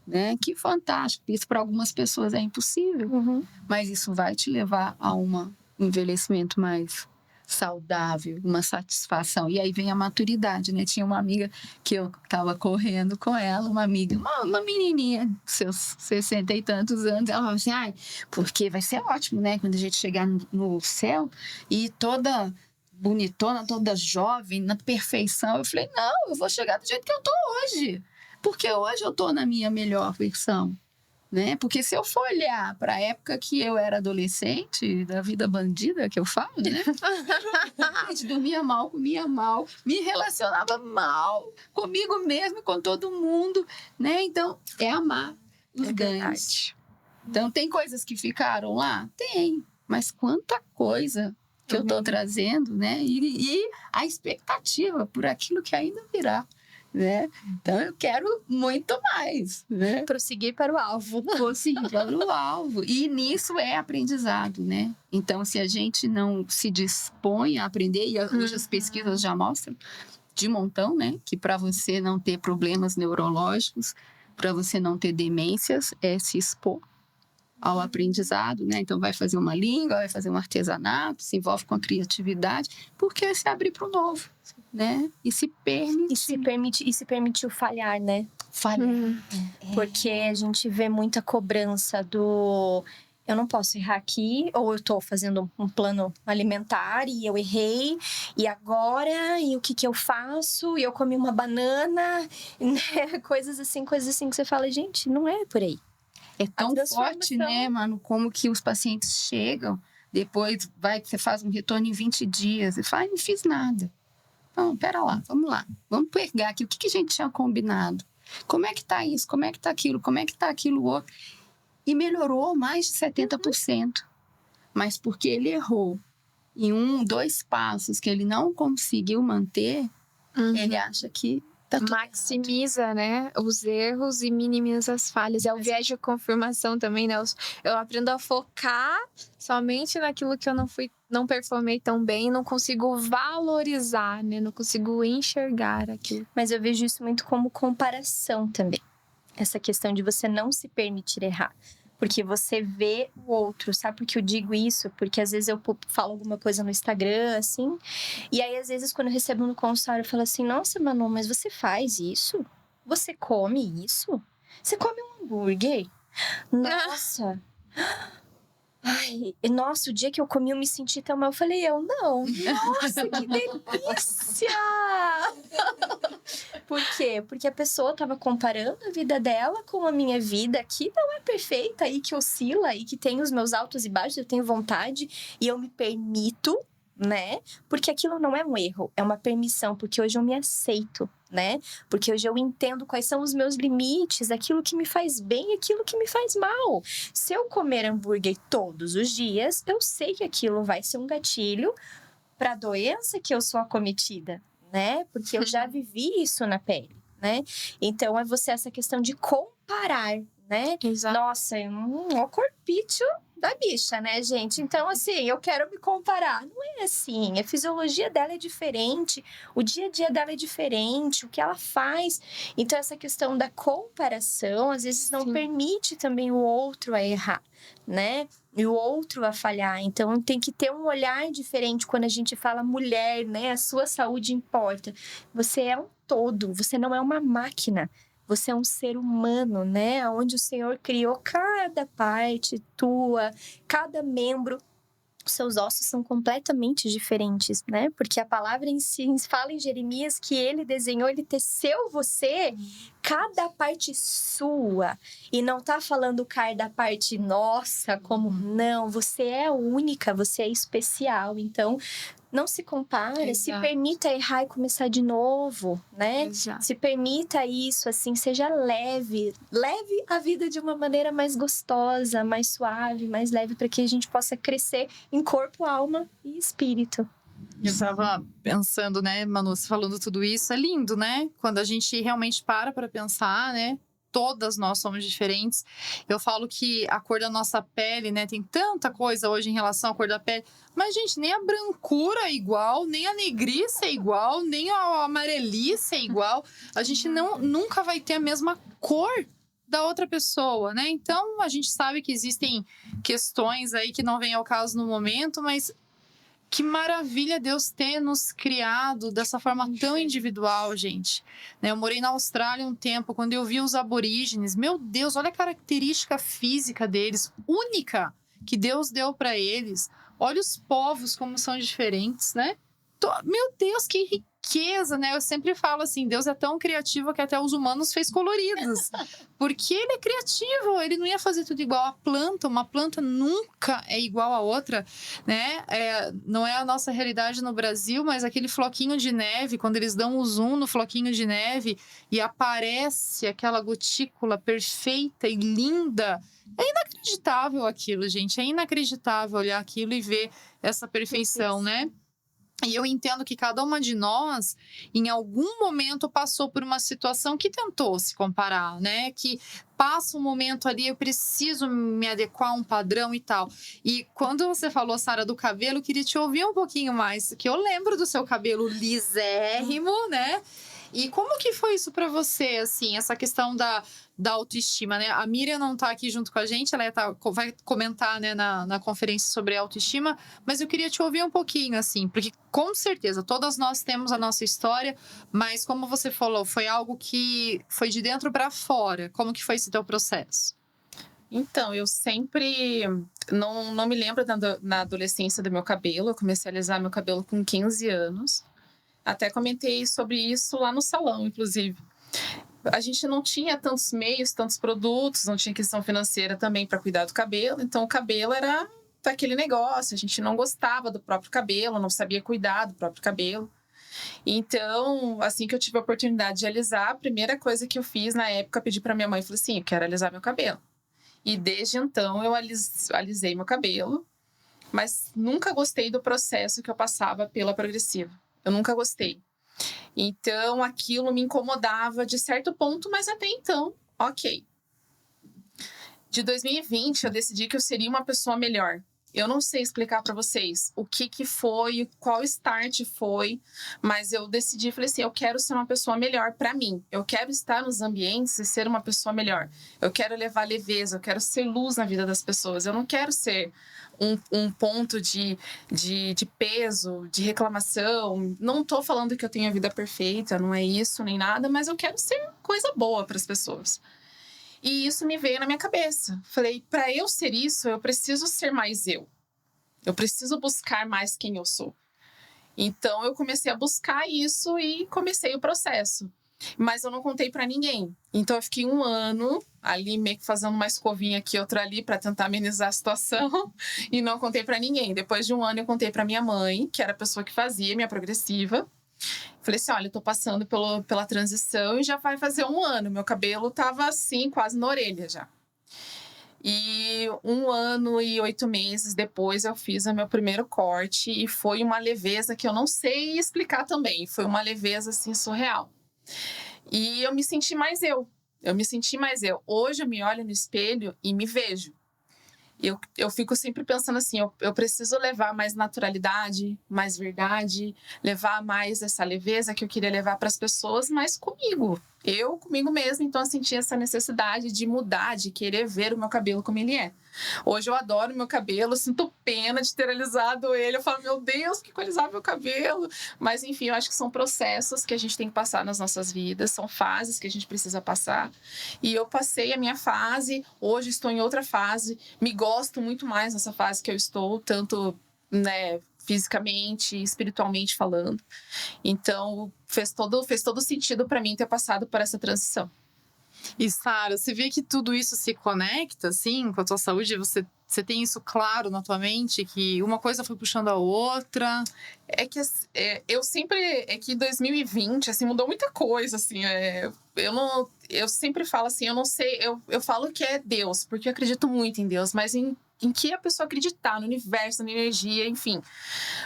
Né? Que fantástico. Isso para algumas pessoas é impossível, mas isso vai te levar a um envelhecimento mais saudável, uma satisfação. E aí vem a maturidade, né? Tinha uma amiga que eu estava correndo com ela, uma amiga, uma menininha de seus 60 e tantos anos, ela falava assim, porque vai ser ótimo, né? Quando a gente chegar no céu e toda bonitona, toda jovem, na perfeição. Eu falei, não, eu vou chegar do jeito que eu tô hoje, porque hoje eu tô na minha melhor versão. Né? Porque se eu for olhar para a época que eu era adolescente, da vida bandida que eu falo, né? A gente dormia mal, comia mal, me relacionava mal comigo mesmo, com todo mundo, né? Então, é amar os ganhos. Então, tem coisas que ficaram lá? Tem, mas quanta coisa que eu tô trazendo, né? E a expectativa por aquilo que ainda virá. Né? Então eu quero muito mais, né? Prosseguir para o alvo. Prosseguir para o alvo. E nisso é aprendizado, né? Então, se a gente não se dispõe a aprender, e hoje as pesquisas já mostram de montão, né? Que para você não ter problemas neurológicos, para você não ter demências, é se expor ao aprendizado, né? Então vai fazer uma língua, vai fazer um artesanato, se envolve com a criatividade, porque é se abrir para o novo, né? E se permitiu falhar, né? Falhar. Porque a gente vê muita cobrança do eu não posso errar aqui, ou eu tô fazendo um plano alimentar e eu errei, e agora, e o que eu faço? E eu comi uma banana, né? Coisas assim que você fala, gente, não é por aí. É tão transformação. forte, né, mano, como que os pacientes chegam, depois você faz um retorno em 20 dias e fala, não fiz nada. Não, pera lá, vamos pegar aqui, o que a gente tinha combinado? Como é que tá isso? Como é que tá aquilo? Como é que tá aquilo outro? E melhorou mais de 70%. Mas porque ele errou em 2 passos que ele não conseguiu manter, ele acha que tá tudo maximiza, né, os erros e minimiza as falhas. É o viés de confirmação também, né? Eu aprendo a focar somente naquilo que eu não performei tão bem, não consigo valorizar, né? Não consigo enxergar aquilo. Mas eu vejo isso muito como comparação também. Essa questão de você não se permitir errar. Porque você vê o outro, sabe por que eu digo isso? Porque às vezes eu falo alguma coisa no Instagram, assim, e aí às vezes quando eu recebo no consultório eu falo assim, nossa, Manu, mas você faz isso? Você come isso? Você come um hambúrguer? Nossa! Ai, nossa, o dia que eu comi eu me senti tão mal. Eu falei, eu não. Nossa, que delícia! Por quê? Porque a pessoa tava comparando a vida dela com a minha vida, que não é perfeita e que oscila e que tem os meus altos e baixos, eu tenho vontade e eu me permito, né? Porque aquilo não é um erro, é uma permissão, porque hoje eu me aceito, né? Porque hoje eu entendo quais são os meus limites, aquilo que me faz bem e aquilo que me faz mal. Se eu comer hambúrguer todos os dias, eu sei que aquilo vai ser um gatilho para a doença que eu sou accometida, né? Porque eu já vivi isso na pele, né? Então é você essa questão de comparar, né? Exato. Nossa, o corpício da bicha, né, gente? Então, assim, eu quero me comparar. Não é assim. A fisiologia dela é diferente, o dia a dia dela é diferente, o que ela faz. Então, essa questão da comparação, às vezes, não permite também o outro a errar, né? E o outro a falhar. Então, tem que ter um olhar diferente quando a gente fala mulher, né? A sua saúde importa. Você é um todo, você não é uma máquina. Você é um ser humano, né? Onde o Senhor criou cada parte tua, cada membro. Os seus ossos são completamente diferentes, né? Porque a palavra em si fala em Jeremias que ele desenhou, ele teceu você, cada parte sua. E não tá falando cada parte nossa, como não. Você é única, você é especial. Então, não se compare, se permita errar e começar de novo, né? Exato. Se permita isso, assim, seja leve. Leve a vida de uma maneira mais gostosa, mais suave, mais leve, para que a gente possa crescer em corpo, alma e espírito. Eu estava pensando, né, Manu, você falando tudo isso, é lindo, né? Quando a gente realmente para pensar, né? Todas nós somos diferentes. Eu falo que a cor da nossa pele, né? Tem tanta coisa hoje em relação à cor da pele. Mas, gente, nem a brancura é igual, nem a negrice é igual, nem a amarelice é igual. A gente nunca vai ter a mesma cor da outra pessoa, né? Então, a gente sabe que existem questões aí que não vêm ao caso no momento, mas que maravilha Deus ter nos criado dessa forma tão individual, gente. Eu morei na Austrália um tempo, quando eu vi os aborígenes, meu Deus, olha a característica física deles, única, que Deus deu para eles. Olha os povos como são diferentes, né? Meu Deus, que riqueza, né? Eu sempre falo assim, Deus é tão criativo que até os humanos fez coloridos. Porque ele é criativo, ele não ia fazer tudo igual a planta. Uma planta nunca é igual a outra, né? Não é a nossa realidade no Brasil, mas aquele floquinho de neve, quando eles dão o zoom no floquinho de neve e aparece aquela gotícula perfeita e linda. É inacreditável aquilo, gente. É inacreditável olhar aquilo e ver essa perfeição, né? E eu entendo que cada uma de nós, em algum momento, passou por uma situação que tentou se comparar, né? Que passa um momento ali, eu preciso me adequar a um padrão e tal. E quando você falou, Sara, do cabelo, eu queria te ouvir um pouquinho mais, que eu lembro do seu cabelo lisérrimo, né? E como que foi isso pra você, assim, essa questão da autoestima, né? A Miriam não tá aqui junto com a gente, ela vai comentar, né, na conferência sobre autoestima, mas eu queria te ouvir um pouquinho, assim, porque com certeza todas nós temos a nossa história, mas como você falou, foi algo que foi de dentro pra fora. Como que foi esse teu processo? Então, eu sempre não me lembro na adolescência do meu cabelo. Eu comecei a alisar meu cabelo com 15 anos. Até comentei sobre isso lá no salão, inclusive. A gente não tinha tantos meios, tantos produtos, não tinha questão financeira também para cuidar do cabelo. Então, o cabelo era aquele negócio. A gente não gostava do próprio cabelo, não sabia cuidar do próprio cabelo. Então, assim que eu tive a oportunidade de alisar, a primeira coisa que eu fiz na época, pedi para minha mãe, falei assim, eu quero alisar meu cabelo. E desde então, eu alisei meu cabelo, mas nunca gostei do processo que eu passava pela progressiva. Eu nunca gostei. Então, aquilo me incomodava de certo ponto, mas até então, ok. De 2020, eu decidi que eu seria uma pessoa melhor. Eu não sei explicar para vocês o que foi, qual start foi, mas eu decidi, falei assim, eu quero ser uma pessoa melhor para mim. Eu quero estar nos ambientes e ser uma pessoa melhor. Eu quero levar leveza, eu quero ser luz na vida das pessoas. Eu não quero ser um ponto de peso, de reclamação. Não tô falando que eu tenho a vida perfeita, não é isso nem nada, mas eu quero ser coisa boa para as pessoas. E isso me veio na minha cabeça. Falei, para eu ser isso, eu preciso ser mais eu. Eu preciso buscar mais quem eu sou. Então, eu comecei a buscar isso e comecei o processo. Mas eu não contei para ninguém. Então, eu fiquei 1 ano ali meio que fazendo uma escovinha aqui, outra ali, para tentar amenizar a situação. E não contei para ninguém. Depois de 1 ano, eu contei para minha mãe, que era a pessoa que fazia minha progressiva. Falei assim, olha, eu tô passando pela transição e já vai fazer 1 ano. Meu cabelo tava assim, quase na orelha já. E 1 ano e 8 meses depois eu fiz o meu primeiro corte e foi uma leveza que eu não sei explicar também. Foi uma leveza, assim, surreal. E eu me senti mais eu. Eu me senti mais eu. Hoje eu me olho no espelho e me vejo. Eu fico sempre pensando assim, eu preciso levar mais naturalidade, mais verdade, levar mais essa leveza que eu queria levar para as pessoas, mas comigo. Eu comigo mesma, então eu senti essa necessidade de mudar, de querer ver o meu cabelo como ele é. Hoje eu adoro meu cabelo, sinto pena de ter alisado ele. Eu falo, meu Deus, que alisar meu cabelo. Mas enfim, eu acho que são processos que a gente tem que passar nas nossas vidas, são fases que a gente precisa passar. E eu passei a minha fase, hoje estou em outra fase, me gosto muito mais nessa fase que eu estou, tanto, né, fisicamente, espiritualmente falando. Então, fez todo sentido para mim ter passado por essa transição. E, Sara, você vê que tudo isso se conecta, assim, com a tua saúde? Você tem isso claro na tua mente, que uma coisa foi puxando a outra? É que eu sempre... É que 2020, assim, mudou muita coisa, assim. Eu sempre falo assim, eu não sei... Eu falo que é Deus, porque eu acredito muito em Deus, mas em que a pessoa acreditar, no universo, na energia, enfim.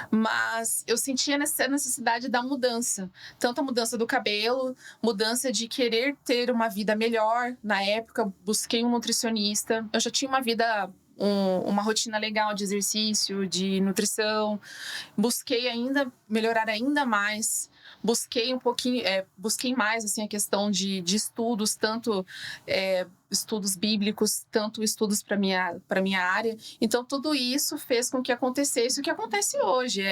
Mas eu sentia essa necessidade da mudança. Tanto a mudança do cabelo, mudança de querer ter uma vida melhor. Na época, busquei um nutricionista. Eu já tinha uma vida... uma rotina legal de exercício, de nutrição. Busquei melhorar ainda mais. Busquei um pouquinho, busquei mais assim, a questão de estudos, tanto estudos bíblicos, tanto estudos para minha área. Então, tudo isso fez com que acontecesse o que acontece hoje.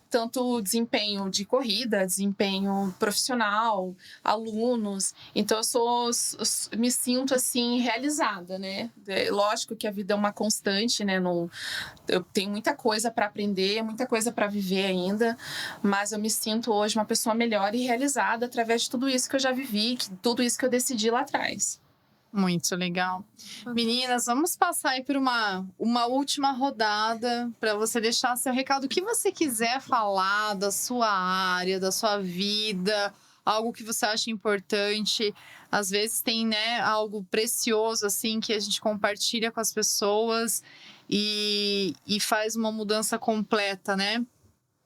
Tanto desempenho de corrida, desempenho profissional, alunos. Então, eu me sinto, assim, realizada, né? Lógico que a vida é uma constante, né? Eu tenho muita coisa para aprender, muita coisa para viver ainda, mas eu me sinto hoje uma pessoa melhor e realizada através de tudo isso que eu já vivi, tudo isso que eu decidi lá atrás. Muito legal. Meninas, vamos passar aí por uma última rodada para você deixar seu recado. O que você quiser falar da sua área, da sua vida, algo que você acha importante. Às vezes tem, né, algo precioso assim que a gente compartilha com as pessoas e faz uma mudança completa, né?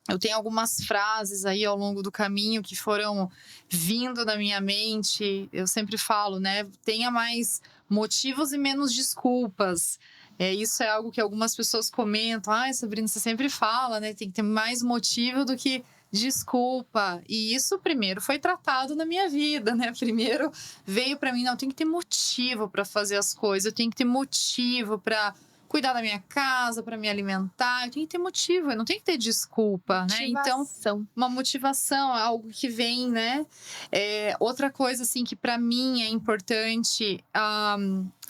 Eu tenho algumas frases aí ao longo do caminho que foram vindo na minha mente. Eu sempre falo, né? Tenha mais motivos e menos desculpas. Isso é algo que algumas pessoas comentam. Ai, Sabrina, você sempre fala, né? Tem que ter mais motivo do que desculpa. E isso primeiro foi tratado na minha vida, né? Primeiro veio para mim, não, tem que ter motivo para fazer as coisas. Eu tenho que ter motivo para cuidar da minha casa, para me alimentar, eu tenho que ter motivo, eu não tenho que ter desculpa, né? Então, uma motivação, algo que vem, né? Outra coisa, assim, que para mim é importante,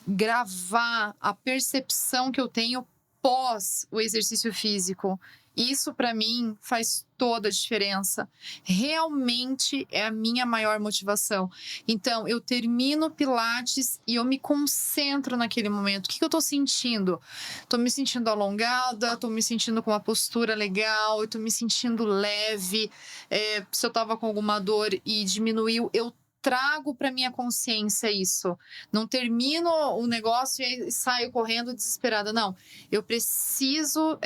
gravar a percepção que eu tenho pós o exercício físico. Isso, para mim, faz toda a diferença. Realmente é a minha maior motivação. Então, eu termino Pilates e eu me concentro naquele momento. O que eu tô sentindo? Tô me sentindo alongada, tô me sentindo com uma postura legal, eu tô me sentindo leve. Se eu tava com alguma dor e diminuiu, eu trago para minha consciência isso. Não termino o negócio e saio correndo desesperada. Não, eu preciso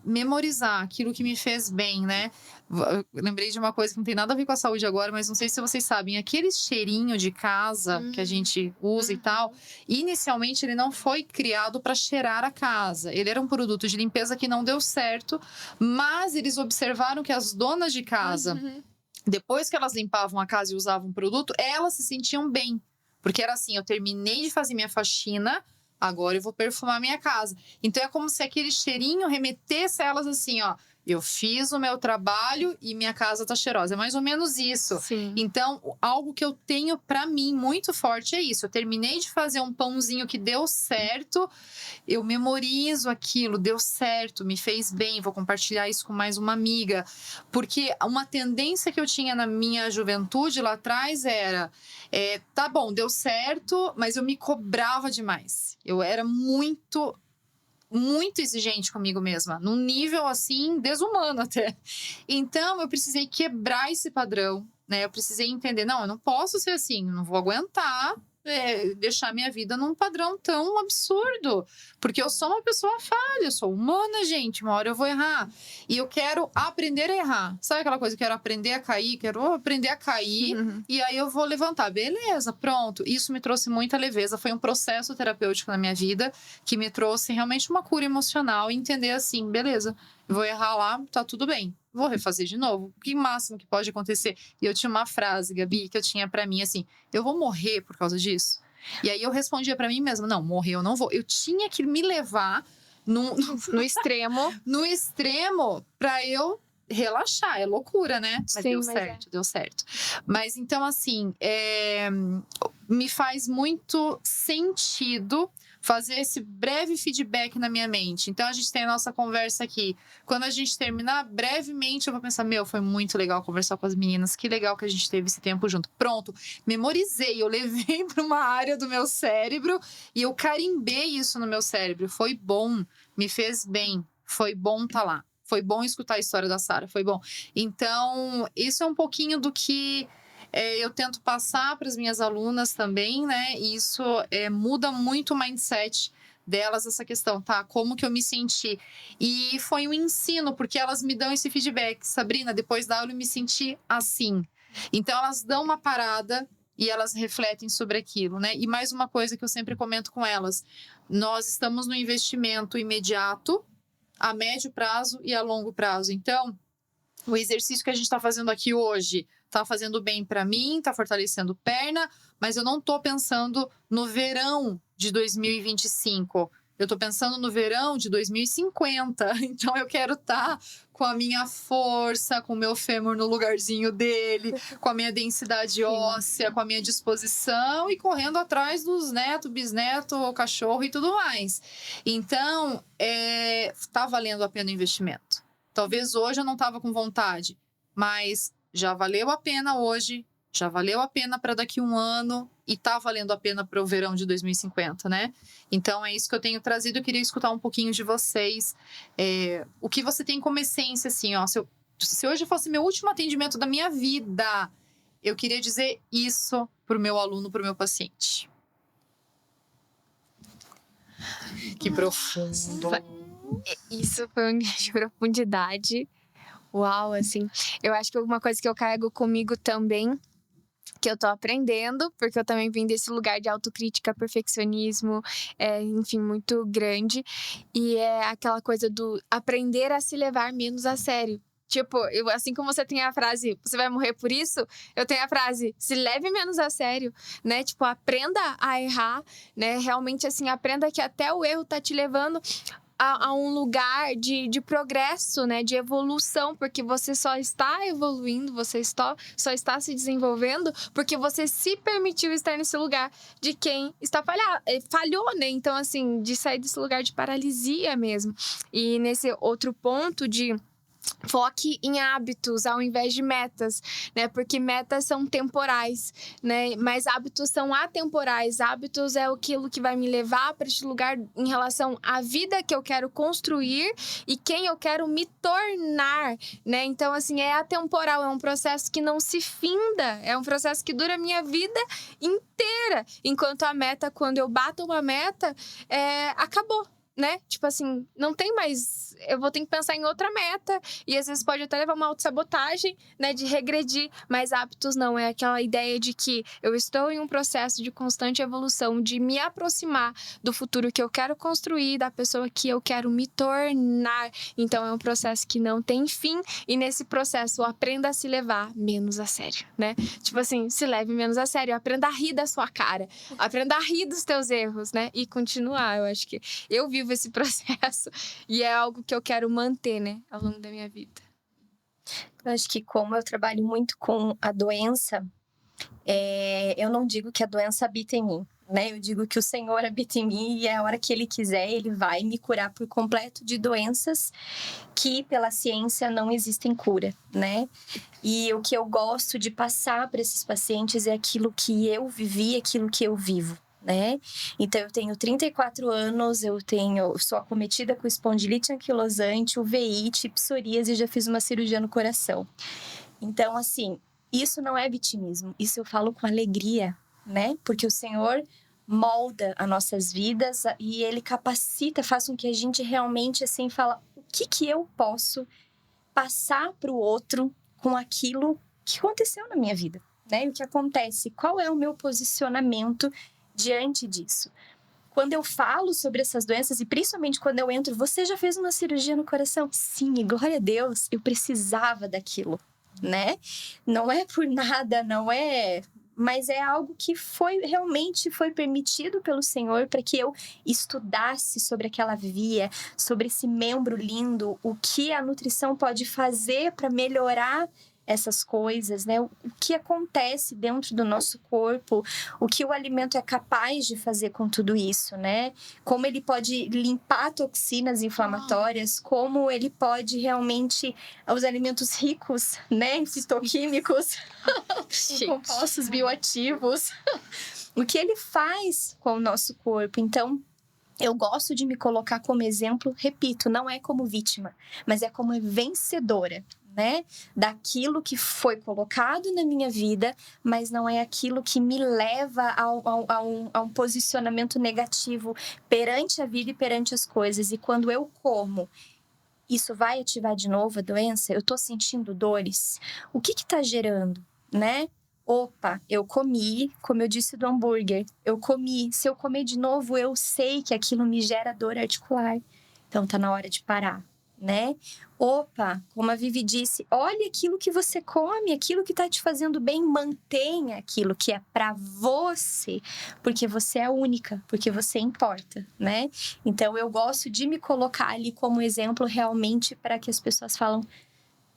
memorizar aquilo que me fez bem, né? Eu lembrei de uma coisa que não tem nada a ver com a saúde agora, mas não sei se vocês sabem. Aquele cheirinho de casa que a gente usa e tal, inicialmente ele não foi criado para cheirar a casa. Ele era um produto de limpeza que não deu certo, mas eles observaram que as donas de casa... Depois que elas limpavam a casa e usavam o produto, elas se sentiam bem. Porque era assim, eu terminei de fazer minha faxina, agora eu vou perfumar minha casa. Então é como se aquele cheirinho remetesse a elas assim, ó. Eu fiz o meu trabalho e minha casa tá cheirosa. É mais ou menos isso. Sim. Então, algo que eu tenho pra mim muito forte é isso. Eu terminei de fazer um pãozinho que deu certo, eu memorizo aquilo, deu certo, me fez bem, vou compartilhar isso com mais uma amiga. Porque uma tendência que eu tinha na minha juventude lá atrás era... tá bom, deu certo, mas eu me cobrava demais. Eu era muito exigente comigo mesma, num nível assim desumano até. Então eu precisei quebrar esse padrão, né? Eu precisei entender, não, eu não posso ser assim, eu não vou aguentar deixar minha vida num padrão tão absurdo, porque eu sou uma pessoa falha, eu sou humana, gente, uma hora eu vou errar e eu quero aprender a errar. Sabe aquela coisa, eu quero aprender a cair, e aí eu vou levantar, beleza, pronto. Isso me trouxe muita leveza, foi um processo terapêutico na minha vida que me trouxe realmente uma cura emocional e entender assim, beleza, eu vou errar lá, tá tudo bem. Vou refazer de novo. O que máximo que pode acontecer? E eu tinha uma frase, Gabi, que eu tinha pra mim assim: eu vou morrer por causa disso? E aí eu respondia pra mim mesma: não, morrer eu não vou. Eu tinha que me levar no extremo. No extremo pra eu relaxar. É loucura, né? Mas Sim, deu certo, deu certo. Mas então, assim, me faz muito sentido fazer esse breve feedback na minha mente. Então, a gente tem a nossa conversa aqui. Quando a gente terminar, brevemente, eu vou pensar, foi muito legal conversar com as meninas. Que legal que a gente teve esse tempo junto. Pronto, memorizei. Eu levei para uma área do meu cérebro e eu carimbei isso no meu cérebro. Foi bom, me fez bem. Foi bom estar lá. Foi bom escutar a história da Sara, foi bom. Então, isso é um pouquinho do que eu tento passar para as minhas alunas também, né? E isso muda muito o mindset delas, essa questão, tá? Como que eu me senti? E foi um ensino, porque elas me dão esse feedback. Sabrina, depois da aula eu me senti assim. Então, elas dão uma parada e elas refletem sobre aquilo, né? E mais uma coisa que eu sempre comento com elas. Nós estamos no investimento imediato, a médio prazo e a longo prazo. Então, o exercício que a gente está fazendo aqui hoje está fazendo bem para mim, está fortalecendo perna, mas eu não estou pensando no verão de 2025. Eu estou pensando no verão de 2050. Então, eu quero estar com a minha força, com o meu fêmur no lugarzinho dele, com a minha densidade óssea, com a minha disposição e correndo atrás dos netos, bisneto, cachorro e tudo mais. Então, tá valendo a pena o investimento. Talvez hoje eu não estava com vontade, mas já valeu a pena hoje, já valeu a pena para daqui a um ano e tá valendo a pena para o verão de 2050, né? Então, é isso que eu tenho trazido. Eu queria escutar um pouquinho de vocês. O que você tem como essência, assim, ó. Se hoje fosse meu último atendimento da minha vida, eu queria dizer isso pro meu aluno, pro meu paciente. Que profundo. Isso foi um de profundidade. Uau, assim. Eu acho que uma coisa que eu carrego comigo também, que eu tô aprendendo, porque eu também vim desse lugar de autocrítica, perfeccionismo, enfim, muito grande. E é aquela coisa do aprender a se levar menos a sério. Tipo, assim como você tem a frase, você vai morrer por isso, eu tenho a frase, se leve menos a sério, né? Tipo, aprenda a errar, né? Realmente, assim, aprenda que até o erro tá te levando a um lugar de progresso, né? De evolução, porque você só está evoluindo, você só está se desenvolvendo porque você se permitiu estar nesse lugar de quem está falhou, né? Então, assim, de sair desse lugar de paralisia mesmo. E nesse outro ponto de foque em hábitos ao invés de metas, né? Porque metas são temporais, né? Mas hábitos são atemporais. Hábitos é aquilo que vai me levar para este lugar em relação à vida que eu quero construir e quem eu quero me tornar, né? Então, assim, é atemporal, é um processo que não se finda, é um processo que dura a minha vida inteira. Enquanto a meta, quando eu bato uma meta, acabou. Né? Tipo assim, não tem mais... Eu vou ter que pensar em outra meta. E às vezes pode até levar uma autossabotagem, né? De regredir. Mas hábitos não. É aquela ideia de que eu estou em um processo de constante evolução. De me aproximar do futuro que eu quero construir. Da pessoa que eu quero me tornar. Então é um processo que não tem fim. E nesse processo, aprenda a se levar menos a sério, né? Tipo assim, se leve menos a sério. Aprenda a rir da sua cara. Aprenda a rir dos teus erros, né? E continuar. Eu acho que eu vivo esse processo e é algo que eu quero manter, né, ao longo da minha vida. Eu acho que como eu trabalho muito com a doença, eu não digo que a doença habita em mim, né? Eu digo que o Senhor habita em mim e a hora que Ele quiser, Ele vai me curar por completo de doenças que pela ciência não existem cura, né? E o que eu gosto de passar para esses pacientes é aquilo que eu vivi, aquilo que eu vivo. Né? Então, eu tenho 34 anos, eu sou acometida com espondilite anquilosante, uveíte, psoríase e já fiz uma cirurgia no coração. Então, assim, isso não é vitimismo, isso eu falo com alegria, né? Porque o Senhor molda as nossas vidas e Ele capacita, faz com que a gente realmente, assim, fala o que eu posso passar para o outro com aquilo que aconteceu na minha vida, né? E o que acontece, qual é o meu posicionamento diante disso. Quando eu falo sobre essas doenças, e principalmente quando eu entro, você já fez uma cirurgia no coração? Sim, e glória a Deus, eu precisava daquilo, né? Não é por nada, não é... Mas é algo que realmente foi permitido pelo Senhor para que eu estudasse sobre aquela via, sobre esse membro lindo, o que a nutrição pode fazer para melhorar essas coisas, né? O que acontece dentro do nosso corpo, o que o alimento é capaz de fazer com tudo isso, né? Como ele pode limpar toxinas inflamatórias, como ele pode realmente, os alimentos ricos, né? Em fitoquímicos, em compostos bioativos, o que ele faz com o nosso corpo. Então, eu gosto de me colocar como exemplo, repito, não é como vítima, mas é como vencedora, né? Daquilo que foi colocado na minha vida, mas não é aquilo que me leva a um posicionamento negativo perante a vida e perante as coisas. E quando eu como, isso vai ativar de novo a doença? Eu tô sentindo dores? O que tá gerando, né? Opa, eu comi, como eu disse do hambúrguer, eu comi. Se eu comer de novo, eu sei que aquilo me gera dor articular. Então tá na hora de parar, né? Opa, como a Vivi disse, olha aquilo que você come, aquilo que tá te fazendo bem, mantenha aquilo que é para você, porque você é única, porque você importa, né? Então eu gosto de me colocar ali como exemplo realmente para que as pessoas falam,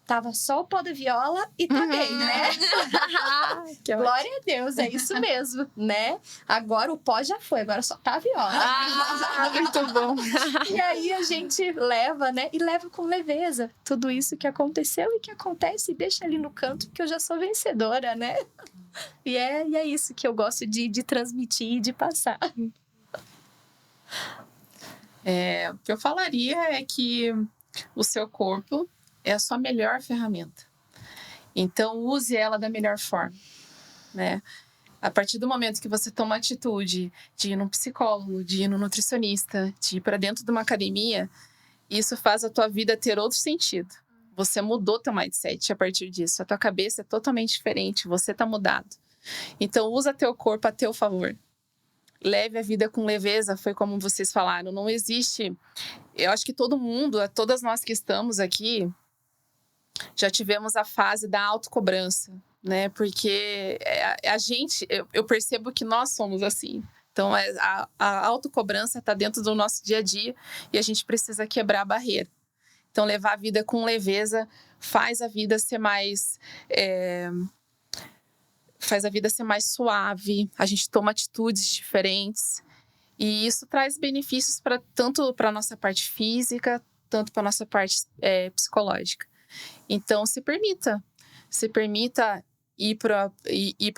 tava só o pó da viola e tá bem, né? Glória a Deus, é isso mesmo, né? Agora o pó já foi, agora só tá a viola. Muito bom. E aí a gente leva, né? E leva com leveza tudo isso que aconteceu e que acontece e deixa ali no canto, que eu já sou vencedora, né? E é isso que eu gosto de transmitir e de passar. O que eu falaria é que o seu corpo é a sua melhor ferramenta. Então, use ela da melhor forma, né? A partir do momento que você toma a atitude de ir num psicólogo, de ir num nutricionista, de ir para dentro de uma academia, isso faz a tua vida ter outro sentido. Você mudou teu mindset a partir disso. A tua cabeça é totalmente diferente, você tá mudado. Então, usa teu corpo a teu favor. Leve a vida com leveza, foi como vocês falaram. Não existe... Eu acho que todo mundo, todas nós que estamos aqui, já tivemos a fase da autocobrança, né? Porque a gente, eu percebo que nós somos assim. Então, a autocobrança está dentro do nosso dia a dia e a gente precisa quebrar a barreira. Então, levar a vida com leveza faz a vida ser mais suave, a gente toma atitudes diferentes e isso traz benefícios tanto para a nossa parte física, tanto para a nossa parte psicológica. Então, se permita ir para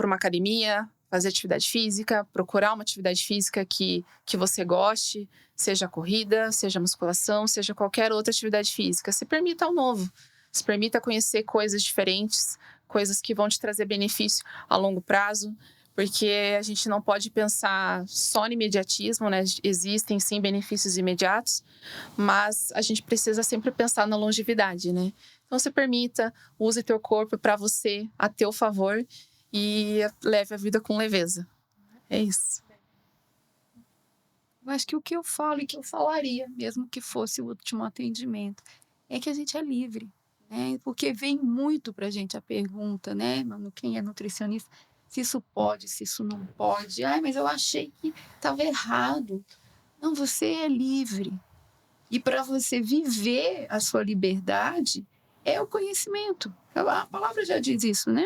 uma academia, fazer atividade física, procurar uma atividade física que você goste, seja corrida, seja musculação, seja qualquer outra atividade física. Se permita ao novo, se permita conhecer coisas diferentes, coisas que vão te trazer benefício a longo prazo, porque a gente não pode pensar só no imediatismo, né? Existem sim benefícios imediatos, mas a gente precisa sempre pensar na longevidade, né? Então se permita, use teu corpo para você, a teu favor, e leve a vida com leveza. É isso. Eu acho que o que eu falo e que eu falaria, mesmo que fosse o último atendimento, é que a gente é livre, né? Porque vem muito pra gente a pergunta, né? Quem é nutricionista, se isso pode, se isso não pode. Ai, mas eu achei que estava errado. Não, você é livre. E para você viver a sua liberdade, é o conhecimento. A palavra já diz isso, né?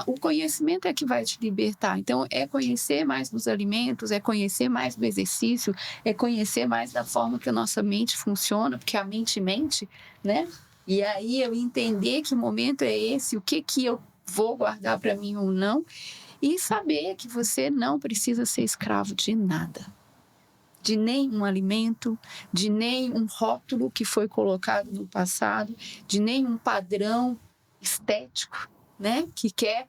O conhecimento é que vai te libertar. Então, é conhecer mais dos alimentos, é conhecer mais do exercício, é conhecer mais da forma que a nossa mente funciona, porque a mente mente, né? E aí eu entender que momento é esse, o que eu vou guardar para mim ou não, e saber que você não precisa ser escravo de nada. De nenhum alimento, de nenhum rótulo que foi colocado no passado, de nenhum padrão estético, né? Que quer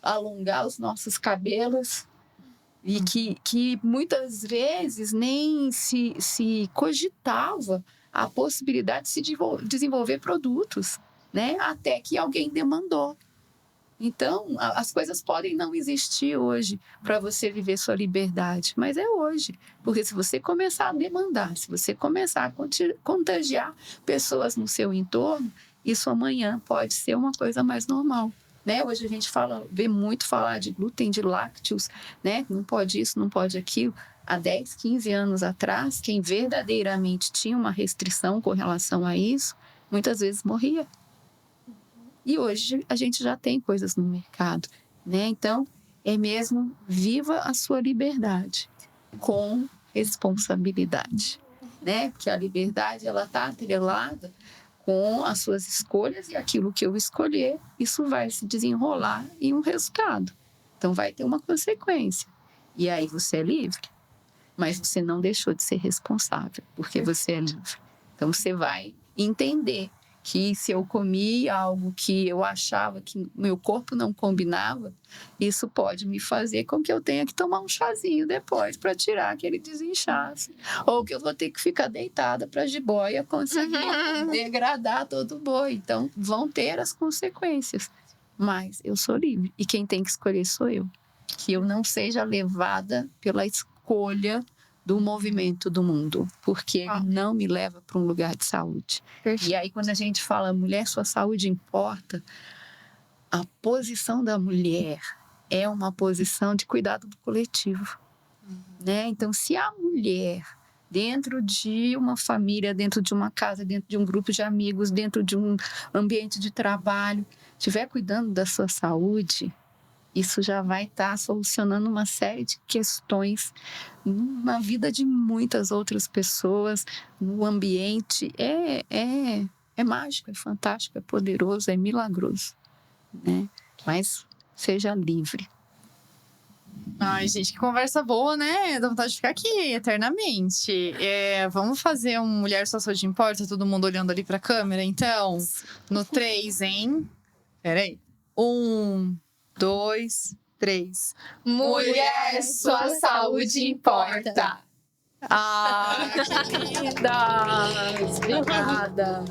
alongar os nossos cabelos e que muitas vezes nem se cogitava a possibilidade de se desenvolver produtos, né? Até que alguém demandou. Então, as coisas podem não existir hoje para você viver sua liberdade, mas é hoje. Porque se você começar a demandar, se você começar a contagiar pessoas no seu entorno, isso amanhã pode ser uma coisa mais normal, né? Hoje a gente vê muito falar de glúten, de lácteos, né? Não pode isso, não pode aquilo. Há 10, 15 anos atrás, quem verdadeiramente tinha uma restrição com relação a isso, muitas vezes morria. E hoje a gente já tem coisas no mercado, né? Então, é mesmo viva a sua liberdade com responsabilidade, né? Porque a liberdade, ela está atrelada com as suas escolhas e aquilo que eu escolher, isso vai se desenrolar em um resultado. Então, vai ter uma consequência. E aí você é livre, mas você não deixou de ser responsável, porque você é livre. Então, você vai entender que se eu comi algo que eu achava que meu corpo não combinava, isso pode me fazer com que eu tenha que tomar um chazinho depois para tirar aquele desinchaço. Ou que eu vou ter que ficar deitada para a jiboia conseguir degradar todo o boi. Então, vão ter as consequências. Mas eu sou livre. E quem tem que escolher sou eu. Que eu não seja levada pela escolha do movimento do mundo, porque ele não me leva para um lugar de saúde. E aí, quando a gente fala mulher, sua saúde importa, a posição da mulher é uma posição de cuidado do coletivo, né? Então, se a mulher, dentro de uma família, dentro de uma casa, dentro de um grupo de amigos, dentro de um ambiente de trabalho, estiver cuidando da sua saúde, isso já vai estar solucionando uma série de questões na vida de muitas outras pessoas, no ambiente. É mágico, é fantástico, é poderoso, é milagroso, né? Mas seja livre. Ai, gente, que conversa boa, né? Dá vontade de ficar aqui eternamente. Vamos fazer um Mulher Sua Saúde Importa? Todo mundo olhando ali pra câmera, então? No 3, hein? Peraí. 1, 2, 3. Mulher, sua saúde importa. Ah, que linda! Obrigada.